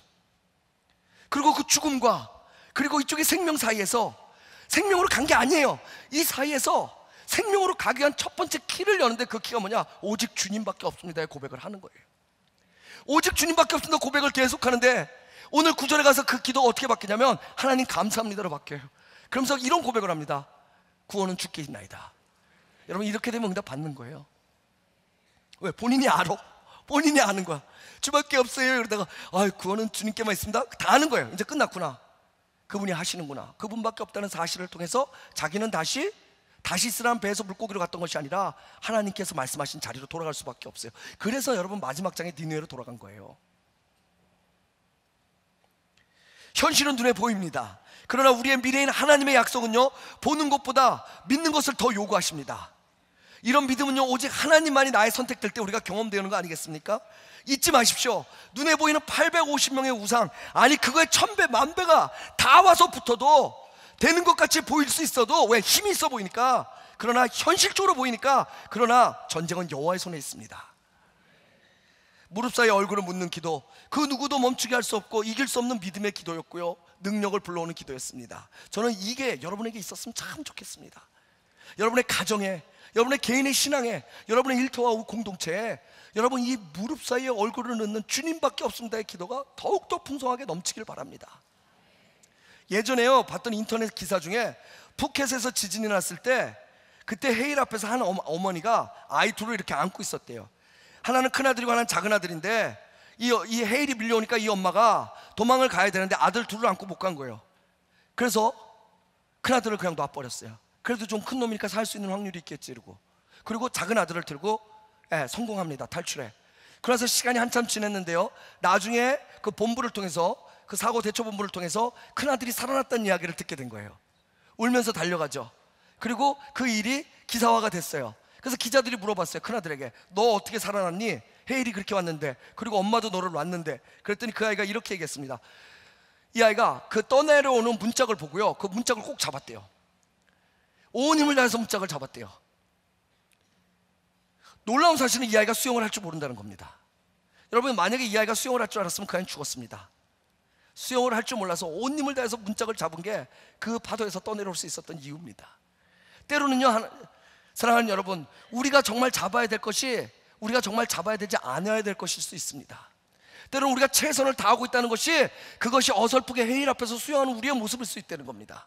그리고 그 죽음과 그리고 이쪽의 생명 사이에서, 생명으로 간 게 아니에요. 이 사이에서 생명으로 가기 위한 첫 번째 키를 여는데, 그 키가 뭐냐? 오직 주님밖에 없습니다의 고백을 하는 거예요. 오직 주님밖에 없습니다 고백을 계속 하는데, 오늘 9절에 가서 그 기도가 어떻게 바뀌냐면 하나님 감사합니다로 바뀌어요. 그러면서 이런 고백을 합니다. 구원은 주께 있나이다. 여러분, 이렇게 되면 응답 받는 거예요. 왜? 본인이 알아. 본인이 아는 거야. 주밖에 없어요. 그러다가 구원은 주님께만 있습니다. 다 아는 거예요. 이제 끝났구나. 그분이 하시는구나. 그분밖에 없다는 사실을 통해서 자기는 다시 쓰라는 배에서 물고기로 갔던 것이 아니라 하나님께서 말씀하신 자리로 돌아갈 수밖에 없어요. 그래서 여러분, 마지막 장에 니느웨로 돌아간 거예요. 현실은 눈에 보입니다. 그러나 우리의 미래인 하나님의 약속은요, 보는 것보다 믿는 것을 더 요구하십니다. 이런 믿음은요, 오직 하나님만이 나의 선택될 때 우리가 경험되는 거 아니겠습니까? 잊지 마십시오. 눈에 보이는 850명의 우상, 아니 그거에 1000배, 10,000배가 다 와서 붙어도 되는 것 같이 보일 수 있어도, 왜? 힘이 있어 보이니까. 그러나 현실적으로 보이니까. 그러나 전쟁은 여호와의 손에 있습니다. 무릎 사이에 얼굴을 묻는 기도, 그 누구도 멈추게 할 수 없고 이길 수 없는 믿음의 기도였고요, 능력을 불러오는 기도였습니다. 저는 이게 여러분에게 있었으면 참 좋겠습니다. 여러분의 가정에, 여러분의 개인의 신앙에, 여러분의 일터와 공동체에, 여러분 이 무릎 사이에 얼굴을 넣는 주님밖에 없습니다의 기도가 더욱더 풍성하게 넘치길 바랍니다. 예전에요, 봤던 인터넷 기사 중에 푸켓에서 지진이 났을 때, 그때 헤일 앞에서 한 어머니가 아이 둘을 이렇게 안고 있었대요. 하나는 큰아들이고 하나는 작은아들인데, 이 헤일이 밀려오니까 이 엄마가 도망을 가야 되는데 아들 둘을 안고 못 간 거예요. 그래서 큰아들을 그냥 놔버렸어요. 그래도 좀 큰 놈이니까 살 수 있는 확률이 있겠지 이러고. 그리고 작은아들을 들고 성공합니다, 탈출해. 그래서 시간이 한참 지났는데요, 나중에 그 본부를 통해서, 그 사고 대처 본부를 통해서 큰아들이 살아났다는 이야기를 듣게 된 거예요. 울면서 달려가죠. 그리고 그 일이 기사화가 됐어요. 그래서 기자들이 물어봤어요, 큰아들에게. 너 어떻게 살아났니? 헤일이 그렇게 왔는데, 그리고 엄마도 너를 놨는데. 그랬더니 그 아이가 이렇게 얘기했습니다. 이 아이가 그 떠내려오는 문짝을 보고요, 그 문짝을 꼭 잡았대요. 온 힘을 다해서 문짝을 잡았대요. 놀라운 사실은 이 아이가 수영을 할 줄 모른다는 겁니다. 여러분, 만약에 이 아이가 수영을 할 줄 알았으면 그 아이는 죽었습니다. 수영을 할 줄 몰라서 온 힘을 다해서 문짝을 잡은 게 그 파도에서 떠내려올 수 있었던 이유입니다. 때로는요, 사랑하는 여러분, 우리가 정말 잡아야 될 것이 우리가 정말 잡아야 되지 않아야 될 것일 수 있습니다. 때로는 우리가 최선을 다하고 있다는 것이, 그것이 어설프게 헤일 앞에서 수영하는 우리의 모습일 수 있다는 겁니다.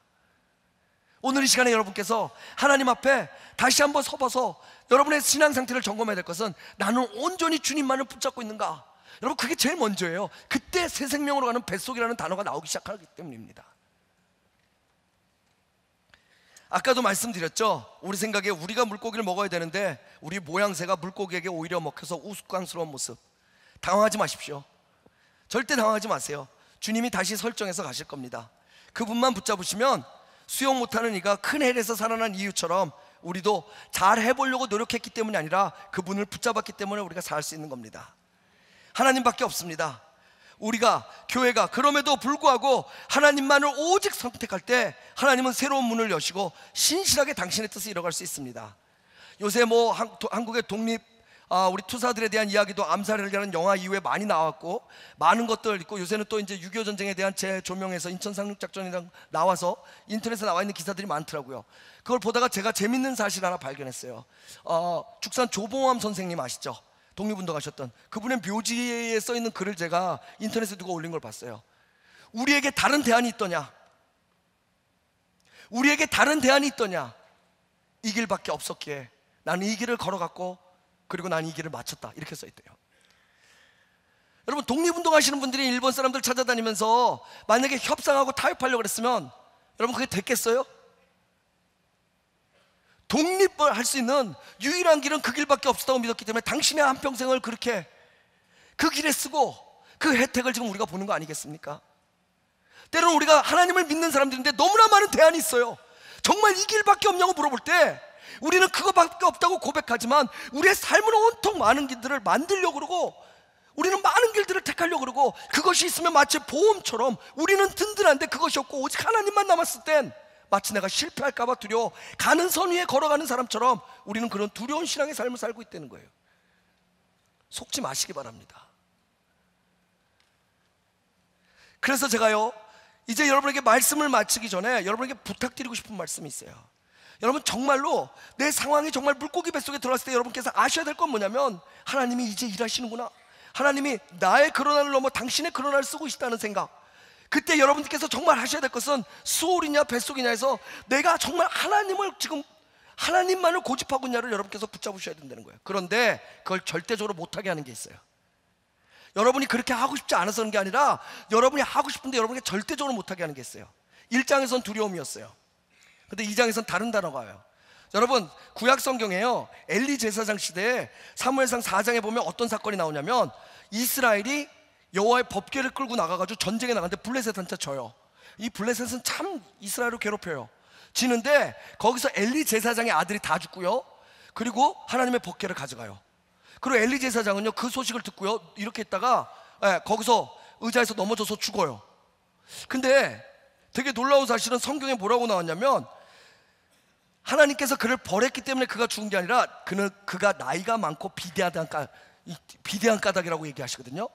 오늘 이 시간에 여러분께서 하나님 앞에 다시 한번 서봐서 여러분의 신앙 상태를 점검해야 될 것은, 나는 온전히 주님만을 붙잡고 있는가? 여러분, 그게 제일 먼저예요. 그때 새 생명으로 가는 뱃속이라는 단어가 나오기 시작하기 때문입니다. 아까도 말씀드렸죠. 우리 생각에 우리가 물고기를 먹어야 되는데 우리 모양새가 물고기에게 오히려 먹혀서 우스꽝스러운 모습. 당황하지 마십시오. 절대 당황하지 마세요. 주님이 다시 설정해서 가실 겁니다. 그분만 붙잡으시면 수영 못하는 이가 큰 헬에서 살아난 이유처럼 우리도 잘 해보려고 노력했기 때문이 아니라 그분을 붙잡았기 때문에 우리가 살 수 있는 겁니다. 하나님밖에 없습니다. 우리가, 교회가 그럼에도 불구하고 하나님만을 오직 선택할 때 하나님은 새로운 문을 여시고 신실하게 당신의 뜻을 이뤄갈 수 있습니다. 요새 뭐 한국의 독립 우리 투사들에 대한 이야기도 암살을 하는 영화 이후에 많이 나왔고 많은 것들 있고, 요새는 또 이제 6.25 전쟁에 대한 재조명해서 인천 상륙작전이랑 나와서 인터넷에 나와 있는 기사들이 많더라고요. 그걸 보다가 제가 재밌는 사실 하나 발견했어요. 죽산 조봉암 선생님 아시죠? 독립운동하셨던 그분의 묘지에 써 있는 글을 제가 인터넷에 누가 올린 걸 봤어요. 우리에게 다른 대안이 있더냐? 우리에게 다른 대안이 있더냐? 이 길밖에 없었기에 나는 이 길을 걸어갔고 그리고 난 이 길을 마쳤다. 이렇게 써 있대요. 여러분, 독립운동 하시는 분들이 일본 사람들 찾아다니면서 만약에 협상하고 타협하려고 그랬으면 여러분 그게 됐겠어요? 독립을 할 수 있는 유일한 길은 그 길밖에 없었다고 믿었기 때문에 당신의 한평생을 그렇게 그 길에 쓰고 그 혜택을 지금 우리가 보는 거 아니겠습니까? 때로는 우리가 하나님을 믿는 사람들인데 너무나 많은 대안이 있어요. 정말 이 길밖에 없냐고 물어볼 때 우리는 그거밖에 없다고 고백하지만 우리의 삶은 온통 많은 길들을 만들려고 그러고 우리는 많은 길들을 택하려고 그러고, 그것이 있으면 마치 보험처럼 우리는 든든한데 그것이 없고 오직 하나님만 남았을 땐 마치 내가 실패할까봐 두려워 가는 선 위에 걸어가는 사람처럼 우리는 그런 두려운 신앙의 삶을 살고 있다는 거예요. 속지 마시기 바랍니다. 그래서 제가요, 이제 여러분에게 말씀을 마치기 전에 여러분에게 부탁드리고 싶은 말씀이 있어요. 여러분, 정말로 내 상황이 정말 물고기 뱃속에 들어갔을 때 여러분께서 아셔야 될 건 뭐냐면 하나님이 이제 일하시는구나, 하나님이 나의 그러나를 넘어 당신의 그러나를 쓰고 있다는 생각. 그때 여러분께서 정말 하셔야 될 것은 수월이냐 뱃속이냐 해서 내가 정말 하나님을 지금 하나님만을 고집하고 있냐를 여러분께서 붙잡으셔야 된다는 거예요. 그런데 그걸 절대적으로 못하게 하는 게 있어요. 여러분이 그렇게 하고 싶지 않아서 그런 게 아니라 여러분이 하고 싶은데 여러분이 절대적으로 못하게 하는 게 있어요. 1장에선 두려움이었어요. 근데 2장에선 다른 단어가 와요. 여러분, 구약 성경에요, 엘리 제사장 시대에 사무엘상 4장에 보면 어떤 사건이 나오냐면 이스라엘이 여호와의 법궤를 끌고 나가가지고 전쟁에 나갔는데 블레셋한테 져요. 이 블레셋은 참 이스라엘을 괴롭혀요. 지는데 거기서 엘리 제사장의 아들이 다 죽고요, 그리고 하나님의 법궤를 가져가요. 그리고 엘리 제사장은요, 그 소식을 듣고요, 이렇게 있다가 거기서 의자에서 넘어져서 죽어요. 근데 되게 놀라운 사실은 성경에 뭐라고 나왔냐면 하나님께서 그를 벌했기 때문에 그가 죽은 게 아니라 그가 나이가 많고 비대한 까닭이라고 얘기하시거든요.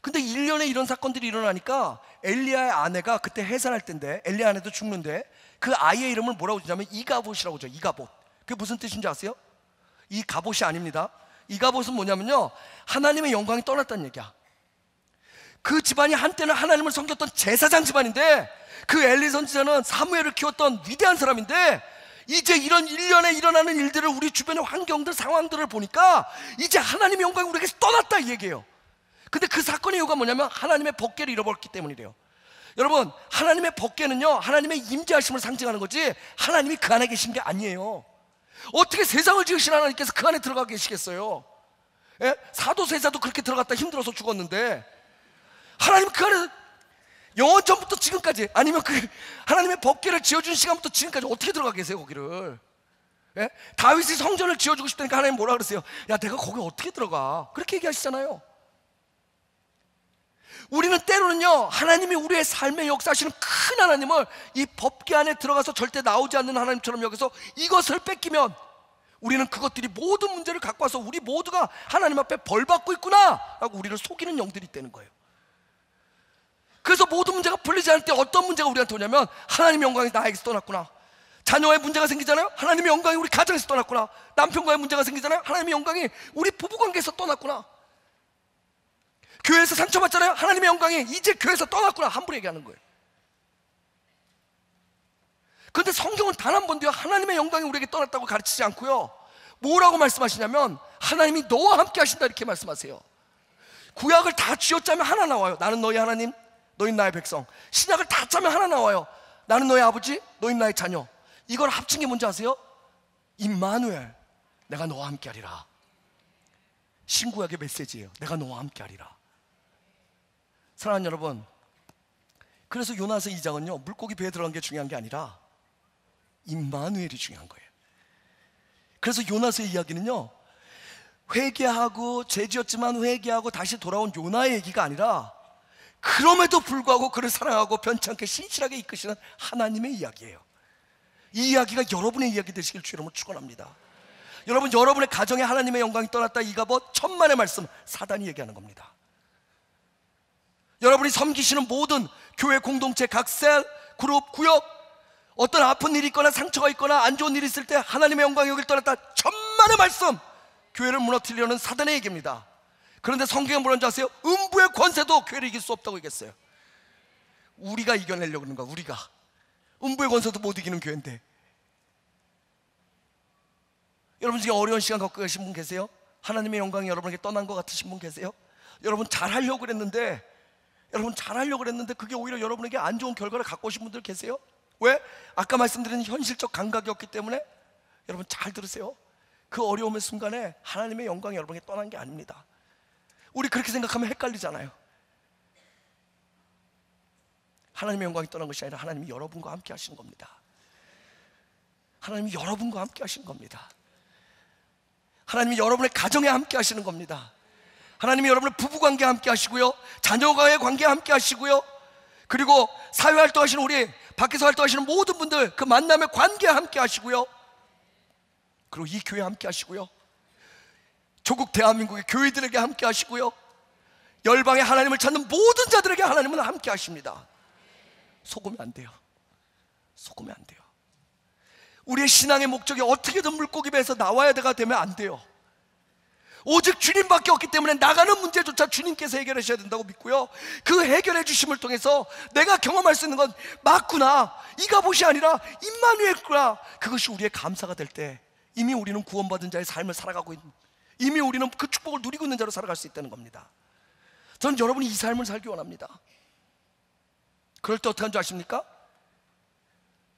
근데 1년에 이런 사건들이 일어나니까 엘리야의 아내가 그때 해산할 때인데, 엘리야 아내도 죽는데 그 아이의 이름을 뭐라고 주냐면 이가봇이라고 죠. 이가봇. 그게 무슨 뜻인지 아세요? 이가봇이 아닙니다. 이가봇은 뭐냐면요, 하나님의 영광이 떠났다는 얘기야. 그 집안이 한때는 하나님을 섬겼던 제사장 집안인데 그 엘리 선지자는 사무엘을 키웠던 위대한 사람인데 이제 이런 1년에 일어나는 일들을, 우리 주변의 환경들, 상황들을 보니까 이제 하나님의 영광이 우리에게서 떠났다 이 얘기예요. 근데 그 사건의 이유가 뭐냐면 하나님의 법궤를 잃어버렸기 때문이래요. 여러분, 하나님의 법궤는요, 하나님의 임재하심을 상징하는 거지 하나님이 그 안에 계신 게 아니에요. 어떻게 세상을 지으신 하나님께서 그 안에 들어가 계시겠어요? 사도세자도 그렇게 들어갔다 힘들어서 죽었는데 하나님 그 안에 영원 전부터 지금까지, 아니면 그 하나님의 법궤를 지어준 시간부터 지금까지 어떻게 들어가 계세요 거기를? 다윗이 성전을 지어주고 싶다니까 하나님 뭐라 그러세요? 야, 내가 거기 어떻게 들어가? 그렇게 얘기하시잖아요. 우리는 때로는요, 하나님이 우리의 삶에 역사하시는 큰 하나님을 이 법궤 안에 들어가서 절대 나오지 않는 하나님처럼 여기서 이것을 뺏기면 우리는 그것들이 모든 문제를 갖고 와서 우리 모두가 하나님 앞에 벌 받고 있구나 라고 우리를 속이는 영들이 있다는 거예요. 그래서 모든 문제가 풀리지 않을 때 어떤 문제가 우리한테 오냐면 하나님의 영광이 나에게서 떠났구나. 자녀의 문제가 생기잖아요, 하나님의 영광이 우리 가정에서 떠났구나. 남편과의 문제가 생기잖아요, 하나님의 영광이 우리 부부관계에서 떠났구나. 교회에서 상처받잖아요, 하나님의 영광이 이제 교회에서 떠났구나. 함부로 얘기하는 거예요. 그런데 성경은 단 한 번도요 하나님의 영광이 우리에게 떠났다고 가르치지 않고요, 뭐라고 말씀하시냐면 하나님이 너와 함께 하신다 이렇게 말씀하세요. 구약을 다 쥐어짜면 하나 나와요. 나는 너희 하나님, 너희 나의 백성. 신약을 다 짜면 하나 나와요. 나는 너의 아버지, 너희 나의 자녀. 이걸 합친 게 뭔지 아세요? 임마누엘, 내가 너와 함께 하리라. 신구약의 메시지예요. 내가 너와 함께 하리라. 사랑하는 여러분, 그래서 요나서 2장은요 물고기 배에 들어간 게 중요한 게 아니라 임마누엘이 중요한 거예요. 그래서 요나서의 이야기는요 회개하고 죄지었지만 회개하고 다시 돌아온 요나의 얘기가 아니라 그럼에도 불구하고 그를 사랑하고 변치 않게 신실하게 이끄시는 하나님의 이야기예요. 이 이야기가 여러분의 이야기 되시길 주 이름으로 축원합니다. 여러분, 여러분의 가정에 하나님의 영광이 떠났다 이가봇 천만의 말씀, 사단이 얘기하는 겁니다. 여러분이 섬기시는 모든 교회 공동체, 각 셀, 그룹, 구역, 어떤 아픈 일이 있거나 상처가 있거나 안 좋은 일이 있을 때 하나님의 영광이 여길 떠났다, 천만의 말씀, 교회를 무너뜨리려는 사단의 얘기입니다. 그런데 성경에 뭐라는 줄 아세요? 음부의 권세도 교회를 이길 수 없다고 얘기했어요. 우리가 이겨내려고 그러는 거야. 우리가 음부의 권세도 못 이기는 교회인데. 여러분 중에 어려운 시간 겪고 계신 분 계세요? 하나님의 영광이 여러분에게 떠난 것 같으신 분 계세요? 여러분 잘하려고 그랬는데 그게 오히려 여러분에게 안 좋은 결과를 갖고 오신 분들 계세요? 왜? 아까 말씀드린 현실적 감각이 없기 때문에. 여러분 잘 들으세요. 그 어려움의 순간에 하나님의 영광이 여러분에게 떠난 게 아닙니다. 우리 그렇게 생각하면 헷갈리잖아요. 하나님의 영광이 떠난 것이 아니라 하나님이 여러분과 함께 하시는 겁니다. 하나님이 여러분과 함께 하시는 겁니다. 하나님이 여러분의 가정에 함께 하시는 겁니다. 하나님이 여러분의 부부관계에 함께 하시고요, 자녀와의 관계에 함께 하시고요, 그리고 사회활동하시는 우리 밖에서 활동하시는 모든 분들 그 만남의 관계에 함께 하시고요, 그리고 이 교회에 함께 하시고요, 조국 대한민국의 교회들에게 함께 하시고요, 열방의 하나님을 찾는 모든 자들에게 하나님은 함께 하십니다. 속으면 안 돼요. 속으면 안 돼요. 우리의 신앙의 목적이 어떻게든 물고기 배에서 나와야 되면 안 돼요. 오직 주님밖에 없기 때문에 나가는 문제조차 주님께서 해결하셔야 된다고 믿고요, 그 해결해 주심을 통해서 내가 경험할 수 있는 건 맞구나, 이가봇이 아니라 임마누엘구나, 그것이 우리의 감사가 될 때 이미 우리는 구원받은 자의 삶을 살아가고 있는, 이미 우리는 그 축복을 누리고 있는 자로 살아갈 수 있다는 겁니다. 저는 여러분이 이 삶을 살기 원합니다. 그럴 때 어떻게 하는 줄 아십니까?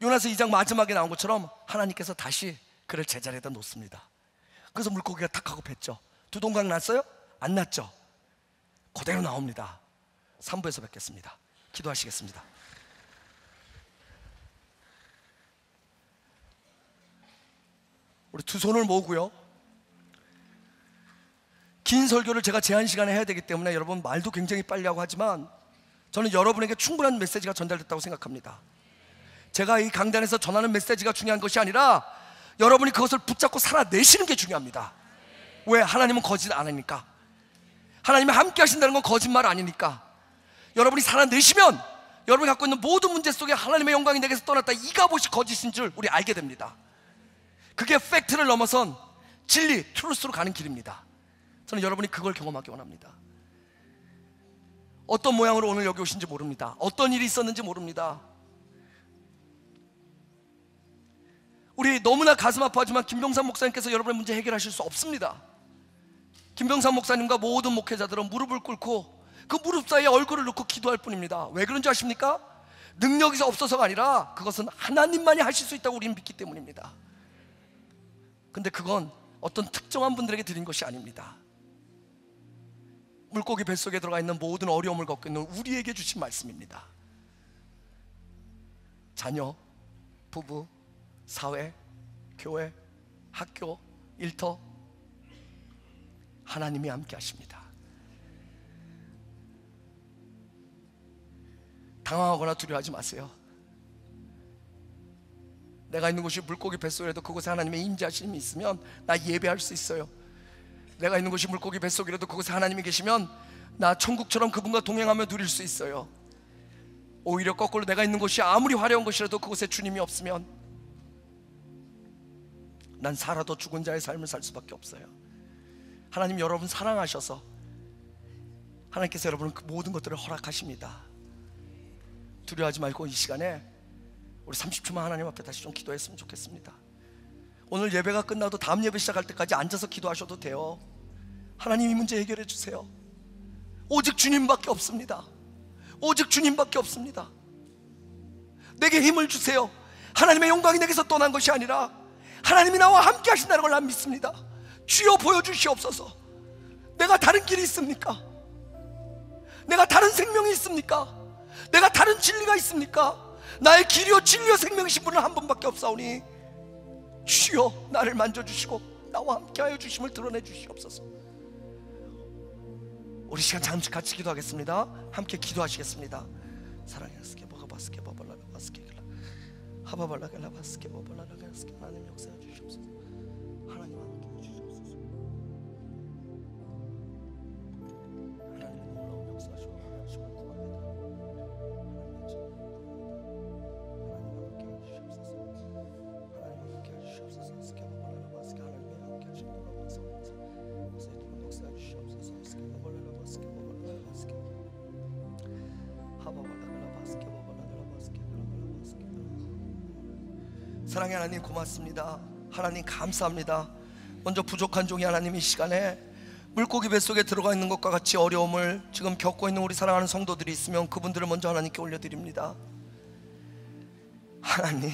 요나서 2장 마지막에 나온 것처럼 하나님께서 다시 그를 제자리에다 놓습니다. 그래서 물고기가 탁 하고 뱉죠. 두 동강 났어요? 안 났죠? 그대로 나옵니다. 3부에서 뵙겠습니다. 기도하시겠습니다. 우리 두 손을 모으고요, 긴 설교를 제가 제한 시간에 해야 되기 때문에 여러분 말도 굉장히 빨리 하고 하지만 저는 여러분에게 충분한 메시지가 전달됐다고 생각합니다. 제가 이 강단에서 전하는 메시지가 중요한 것이 아니라 여러분이 그것을 붙잡고 살아내시는 게 중요합니다. 왜? 하나님은 거짓 안 하니까. 하나님이 함께 하신다는 건 거짓말 아니니까. 여러분이 살아내시면 여러분이 갖고 있는 모든 문제 속에 하나님의 영광이 내게서 떠났다, 이가봇이 거짓인 줄 우리 알게 됩니다. 그게 팩트를 넘어선 진리, 트루스로 가는 길입니다. 저는 여러분이 그걸 경험하기 원합니다. 어떤 모양으로 오늘 여기 오신지 모릅니다. 어떤 일이 있었는지 모릅니다. 우리 너무나 가슴 아파하지만 김병삼 목사님께서 여러분의 문제 해결하실 수 없습니다. 김병삼 목사님과 모든 목회자들은 무릎을 꿇고 그 무릎 사이에 얼굴을 놓고 기도할 뿐입니다. 왜 그런지 아십니까? 능력이 없어서가 아니라 그것은 하나님만이 하실 수 있다고 우리는 믿기 때문입니다. 근데 그건 어떤 특정한 분들에게 드린 것이 아닙니다. 물고기 뱃속에 들어가 있는 모든 어려움을 겪고 있는 우리에게 주신 말씀입니다. 자녀, 부부, 사회, 교회, 학교, 일터, 하나님이 함께 하십니다. 당황하거나 두려워하지 마세요. 내가 있는 곳이 물고기 뱃속이라도 그곳에 하나님의 임재하심이 있으면 나 예배할 수 있어요. 내가 있는 곳이 물고기 뱃속이라도 그곳에 하나님이 계시면 나 천국처럼 그분과 동행하며 누릴 수 있어요. 오히려 거꾸로 내가 있는 곳이 아무리 화려한 곳이라도 그곳에 주님이 없으면 난 살아도 죽은 자의 삶을 살 수밖에 없어요. 하나님 여러분 사랑하셔서 하나님께서 여러분은 그 모든 것들을 허락하십니다. 두려워하지 말고 이 시간에 우리 30초만 하나님 앞에 다시 좀 기도했으면 좋겠습니다. 오늘 예배가 끝나도 다음 예배 시작할 때까지 앉아서 기도하셔도 돼요. 하나님 이 문제 해결해 주세요. 오직 주님밖에 없습니다. 오직 주님밖에 없습니다. 내게 힘을 주세요. 하나님의 영광이 내게서 떠난 것이 아니라 하나님이 나와 함께 하신다는 걸 난 믿습니다. 주여 보여주시옵소서. 내가 다른 길이 있습니까? 내가 다른 생명이 있습니까? 내가 다른 진리가 있습니까? 나의 길이요 진리요 생명이신 분은 한 분밖에 없사오니 주여 나를 만져주시고 나와 함께하여 주심을 드러내 주시옵소서. 우리 시간 잠시 같이 기도하겠습니다. 함께 기도하시겠습니다. 사랑해 스케버가바스케 버발라바스케 하바발라갈라바스케 버발라갈라스케 하나님 역사해 주시옵소서. 하나님 함께 해주시옵소서. 하나님의 놀라운 역사하시고 하나님을 구합니다. 하나님 함께 해주시옵소서. 하나님 함께 해주시옵소서. 스케버발라바스케 하나님 함께 하시는 놀라운 역사에 역사해 주시옵소서. 스케버발라바스케 버발라바스케 하바발라갈라바스케 버발라갈라바스케 버발라바스케. 사랑의 하나님 고맙습니다. 하나님 감사합니다. 먼저 부족한 종이 하나님 이 시간에 물고기 뱃속에 들어가 있는 것과 같이 어려움을 지금 겪고 있는 우리 사랑하는 성도들이 있으면 그분들을 먼저 하나님께 올려드립니다. 하나님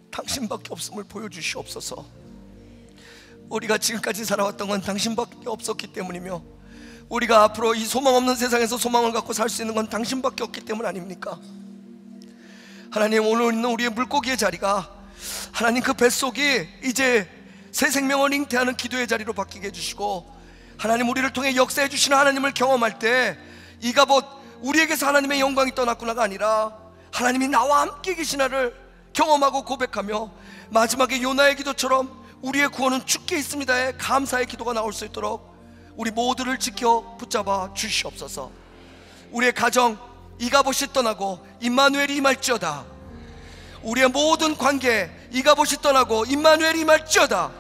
당신밖에 없음을 보여주시옵소서. 우리가 지금까지 살아왔던 건 당신밖에 없었기 때문이며 우리가 앞으로 이 소망 없는 세상에서 소망을 갖고 살 수 있는 건 당신밖에 없기 때문 아닙니까? 하나님 오늘 있는 우리의 물고기의 자리가 하나님 그 뱃속이 이제 새 생명을 잉태하는 기도의 자리로 바뀌게 해주시고 하나님 우리를 통해 역사해 주시는 하나님을 경험할 때 이가봇 우리에게서 하나님의 영광이 떠났구나가 아니라 하나님이 나와 함께 계시나를 경험하고 고백하며 마지막에 요나의 기도처럼 우리의 구원은 주께 있습니다의 감사의 기도가 나올 수 있도록 우리 모두를 지켜 붙잡아 주시옵소서. 우리의 가정 이가봇이 떠나고 임마누엘이 임할지어다. 우리의 모든 관계 이가봇이 떠나고 임마누엘이 임할지어다.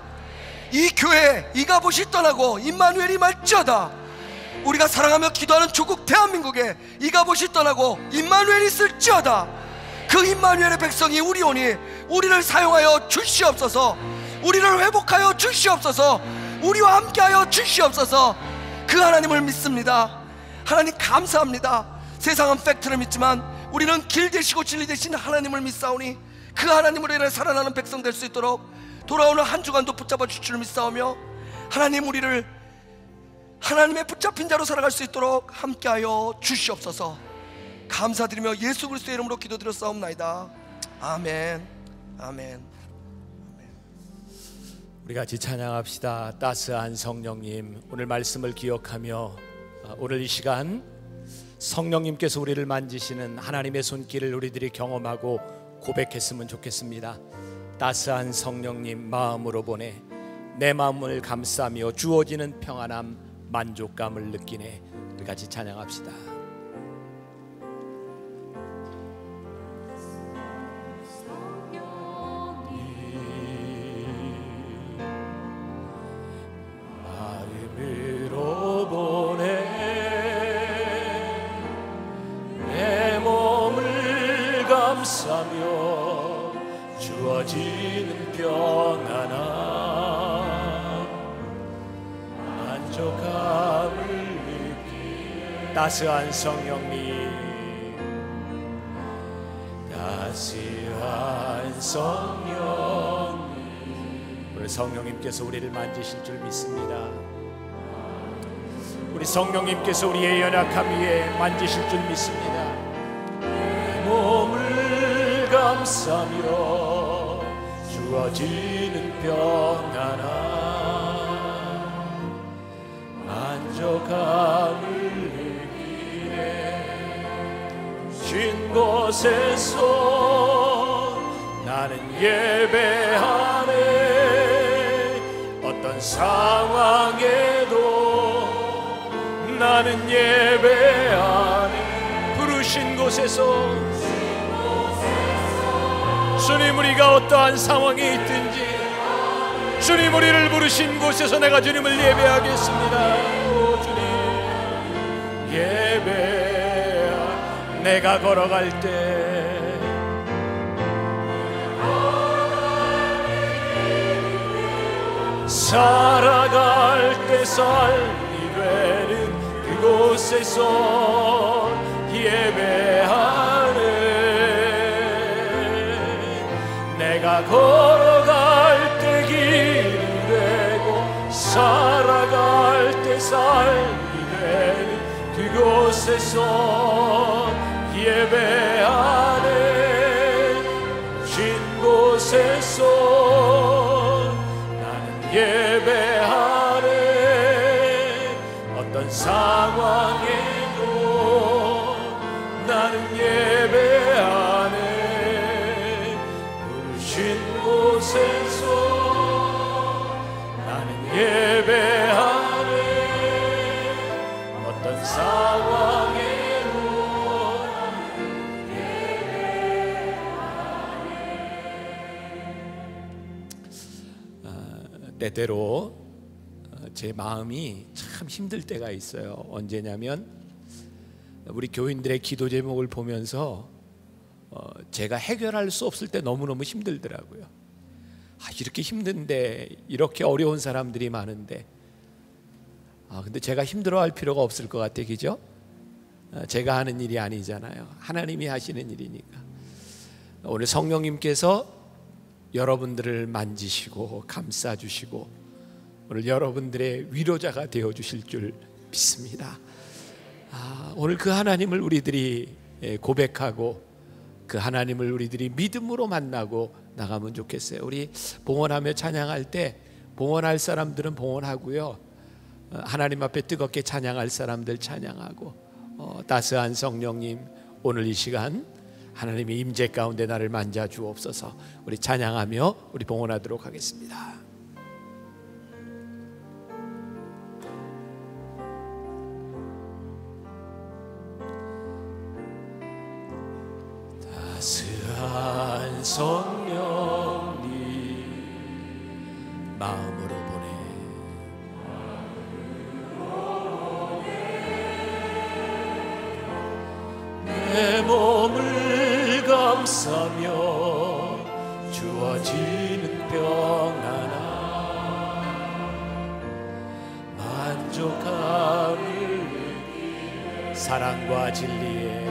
이 교회 이가봇이 떠나고 임마누엘이 임할지어다. 우리가 사랑하며 기도하는 조국 대한민국에 이가봇이 떠나고 임마누엘이 있을지어다. 그 임마누엘의 백성이 우리 오니 우리를 사용하여 주시옵소서. 우리를 회복하여 주시옵소서. 우리와 함께하여 주시옵소서. 그 하나님을 믿습니다. 하나님 감사합니다. 세상은 팩트를 믿지만 우리는 길 되시고 진리 되신 하나님을 믿사오니 그 하나님으로 인해 살아나는 백성 될 수 있도록 돌아오는 한 주간도 붙잡아 주실 줄 믿사오며 하나님 우리를 하나님의 붙잡힌 자로 살아갈 수 있도록 함께하여 주시옵소서. 감사드리며 예수 그리스도의 이름으로 기도드렸사옵나이다. 아멘. 아멘. 우리 같이 찬양합시다. 따스한 성령님, 오늘 말씀을 기억하며 오늘 이 시간 성령님께서 우리를 만지시는 하나님의 손길을 우리들이 경험하고 고백했으면 좋겠습니다. 따스한 성령님 마음으로 보내 내 마음을 감싸며 주어지는 평안함 만족감을 느끼네. 우리 같이 찬양합시다. 감싸며 주어지는 평안함 만족함을 느끼네. 따스한 성령님, 따스한 성령님, 우리 성령님께서 우리를 만지실 줄 믿습니다. 우리 성령님께서 우리의 연약함 위에 만지실 줄 믿습니다. 몸을 감싸며 주어지는 평안함 만족함을 느끼네. 쉰 곳에서 나는 예배하네. 어떤 상황에도 나는 예배하네. 부르신 곳에서 주님, 우리가 어떠한 상황이 있든지 주님 우리를 부르신 곳에서 내가 주님을 예배하겠습니다. 오 주님, 예배. 내가 걸어갈 때 살아갈 때 삶이 되는 그곳에서 예배하네. 내가 걸어갈 때 길이 되고 살아갈 때 삶이 되는 그곳에서 예배하네. 진 곳에서 나는 예배하네. 어떤 상황에도 나는 예배하네. 부르신 곳에서 나는 예배하네. 어떤 상황에도 나는 예배하네. 때때로 제 마음이 참 힘들 때가 있어요. 언제냐면 우리 교인들의 기도 제목을 보면서 제가 해결할 수 없을 때 너무너무 힘들더라고요. 이렇게 힘든데, 이렇게 어려운 사람들이 많은데, 근데 제가 힘들어할 필요가 없을 것 같아, 그죠? 제가 하는 일이 아니잖아요. 하나님이 하시는 일이니까. 오늘 성령님께서 여러분들을 만지시고 감싸주시고 오늘 여러분들의 위로자가 되어주실 줄 믿습니다. 오늘 그 하나님을 우리들이 고백하고 그 하나님을 우리들이 믿음으로 만나고 나가면 좋겠어요. 우리 봉헌하며 찬양할 때 봉헌할 사람들은 봉헌하고요, 하나님 앞에 뜨겁게 찬양할 사람들 찬양하고, 따스한 성령님 오늘 이 시간 하나님의 임재 가운데 나를 만져 주옵소서. 우리 찬양하며 우리 봉헌하도록 하겠습니다. 따스한 성령님 마음으로 보내. 내 몸을 감싸며 주어지는 평안함 만족함을 사랑과 진리에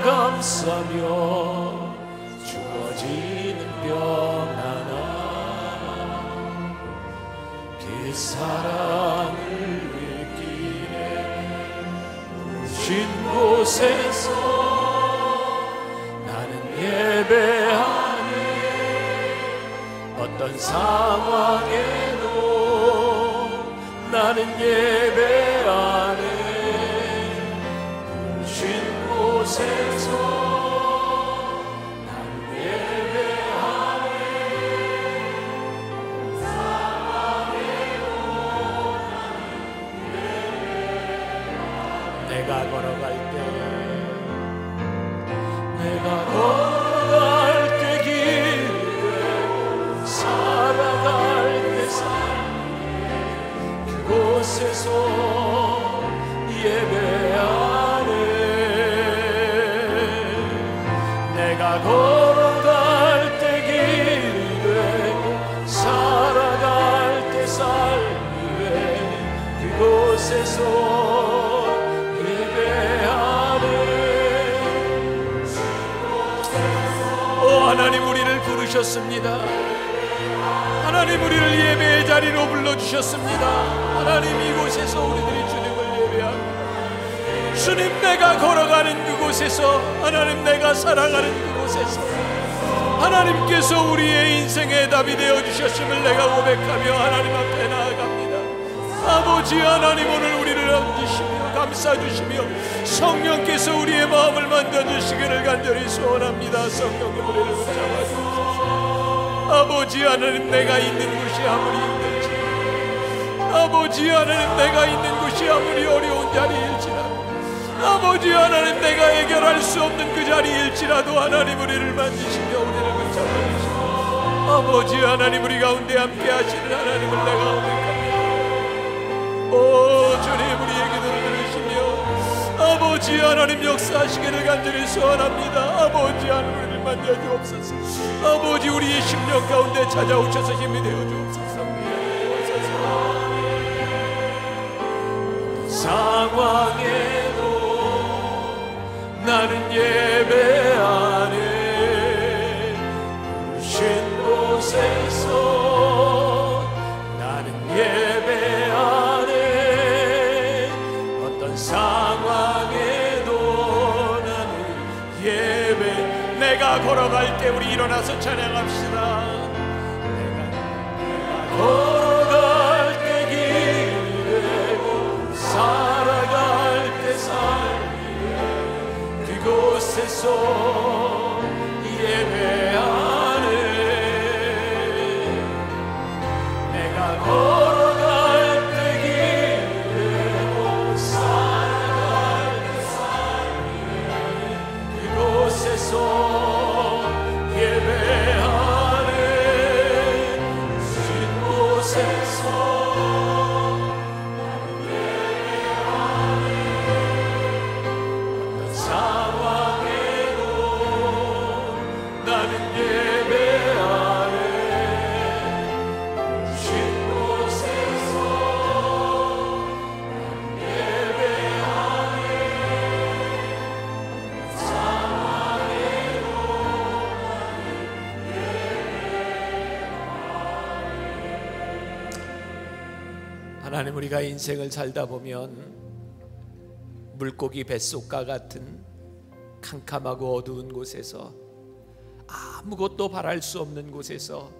감싸며 주어지는 평안함 그 사랑을 느끼네. 쉰 곳에서 나는 예배하네. 어떤 상황에도 나는 예배하네. 곳에서 나는 예배하네. 상황에도 나는 예배하네. 내가 걸어갈 때 길에 살아갈 때 그곳에서 예배하네. 내가 걸어갈 때 길이 되고 살아갈 때 삶이 되는 그곳에서 예배하네. 하나님 우리를 부르셨습니다. 하나님 우리를 예배의 자리로 불러주셨습니다. 하나님 이곳에서 우리들이 주님을 예배합니다. 주님, 내가 걸어가는 그곳에서, 하나님 내가 살아가는 그곳에서 하나님께서 우리의 인생의 답이 되어주셨음을 내가 고백하며 하나님 앞에 나아갑니다. 아버지 하나님, 오늘 우리를 만지시며 감싸주시며 성령께서 우리의 마음을 만져주시기를 간절히 소원합니다. 성령님 우리를 붙잡아주옵소서. 아버지 하나님, 내가 있는 곳이 아무리 힘들지, 아버지 하나님 내가 있는 곳이 아무리 어려운 자리일지라도, 아버지 하나님 내가 해결할 수 없는 그 자리일지라도 하나님 우리를 만지시며 우리를 붙잡아주시고, 아버지 하나님 우리 가운데 함께 하시는 하나님을 내가 고백합니다. 오 주님, 우리의 기도를 들으시며 아버지 하나님 역사하시기를 간절히 소원합니다. 아버지 하나님 우리를 만져 주옵소서. 아버지 우리의 심령 가운데 찾아오셔서 힘이 되어 주옵소서. 상황에도 나는 예배하네. 부르신 곳에서 나는 예배하네. 어떤 상황에도 나는 예배. 내가 걸어갈 때 우리 일어나서 찬양합시다. 내가 걸어갈 때 길이 되고 살아갈 때 삶이 돼. 그곳에서 예배하네. 내가 걸어갈 때 길이 되고 살아갈 때 삶이 돼. 그곳에서 예배하네. 신 곳에서 하나님, 우리가 인생을 살다 보면 물고기 뱃속과 같은 캄캄하고 어두운 곳에서, 아무것도 바랄 수 없는 곳에서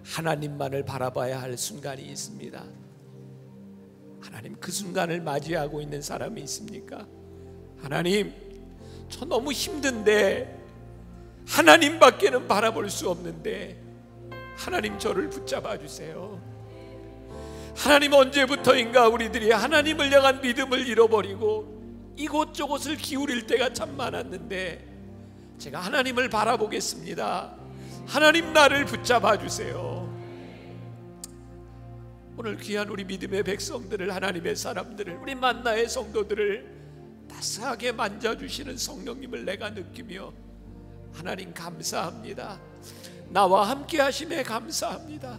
하나님만을 바라봐야 할 순간이 있습니다. 하나님, 그 순간을 맞이하고 있는 사람이 있습니까? 하나님, 저 너무 힘든데, 하나님밖에는 바라볼 수 없는데 하나님 저를 붙잡아 주세요. 하나님, 언제부터인가 우리들이 하나님을 향한 믿음을 잃어버리고 이곳저곳을 기울일 때가 참 많았는데, 제가 하나님을 바라보겠습니다. 하나님, 나를 붙잡아 주세요. 오늘 귀한 우리 믿음의 백성들을, 하나님의 사람들을, 우리 만나의 성도들을 따스하게 만져주시는 성령님을 내가 느끼며, 하나님 감사합니다. 나와 함께 하심에 감사합니다.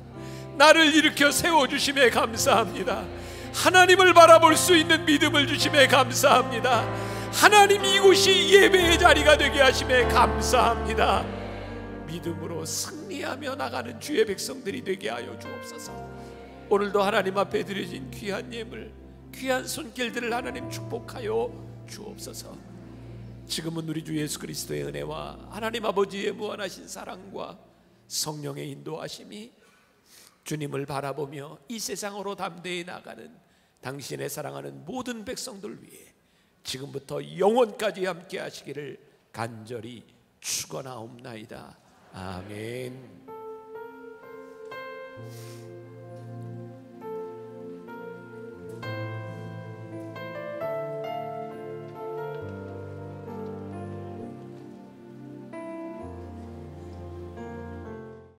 나를 일으켜 세워주심에 감사합니다. 하나님을 바라볼 수 있는 믿음을 주심에 감사합니다. 하나님, 이곳이 예배의 자리가 되게 하심에 감사합니다. 믿음으로 승리하며 나가는 주의 백성들이 되게 하여 주옵소서. 오늘도 하나님 앞에 드려진 귀한 예물, 귀한 손길들을 하나님 축복하여 주옵소서. 지금은 우리 주 예수 그리스도의 은혜와 하나님 아버지의 무한하신 사랑과 성령의 인도하심이 주님을 바라보며 이 세상으로 담대히 나가는 당신의 사랑하는 모든 백성들 위해 지금부터 영원까지 함께 하시기를 간절히 축원하옵나이다. 아멘.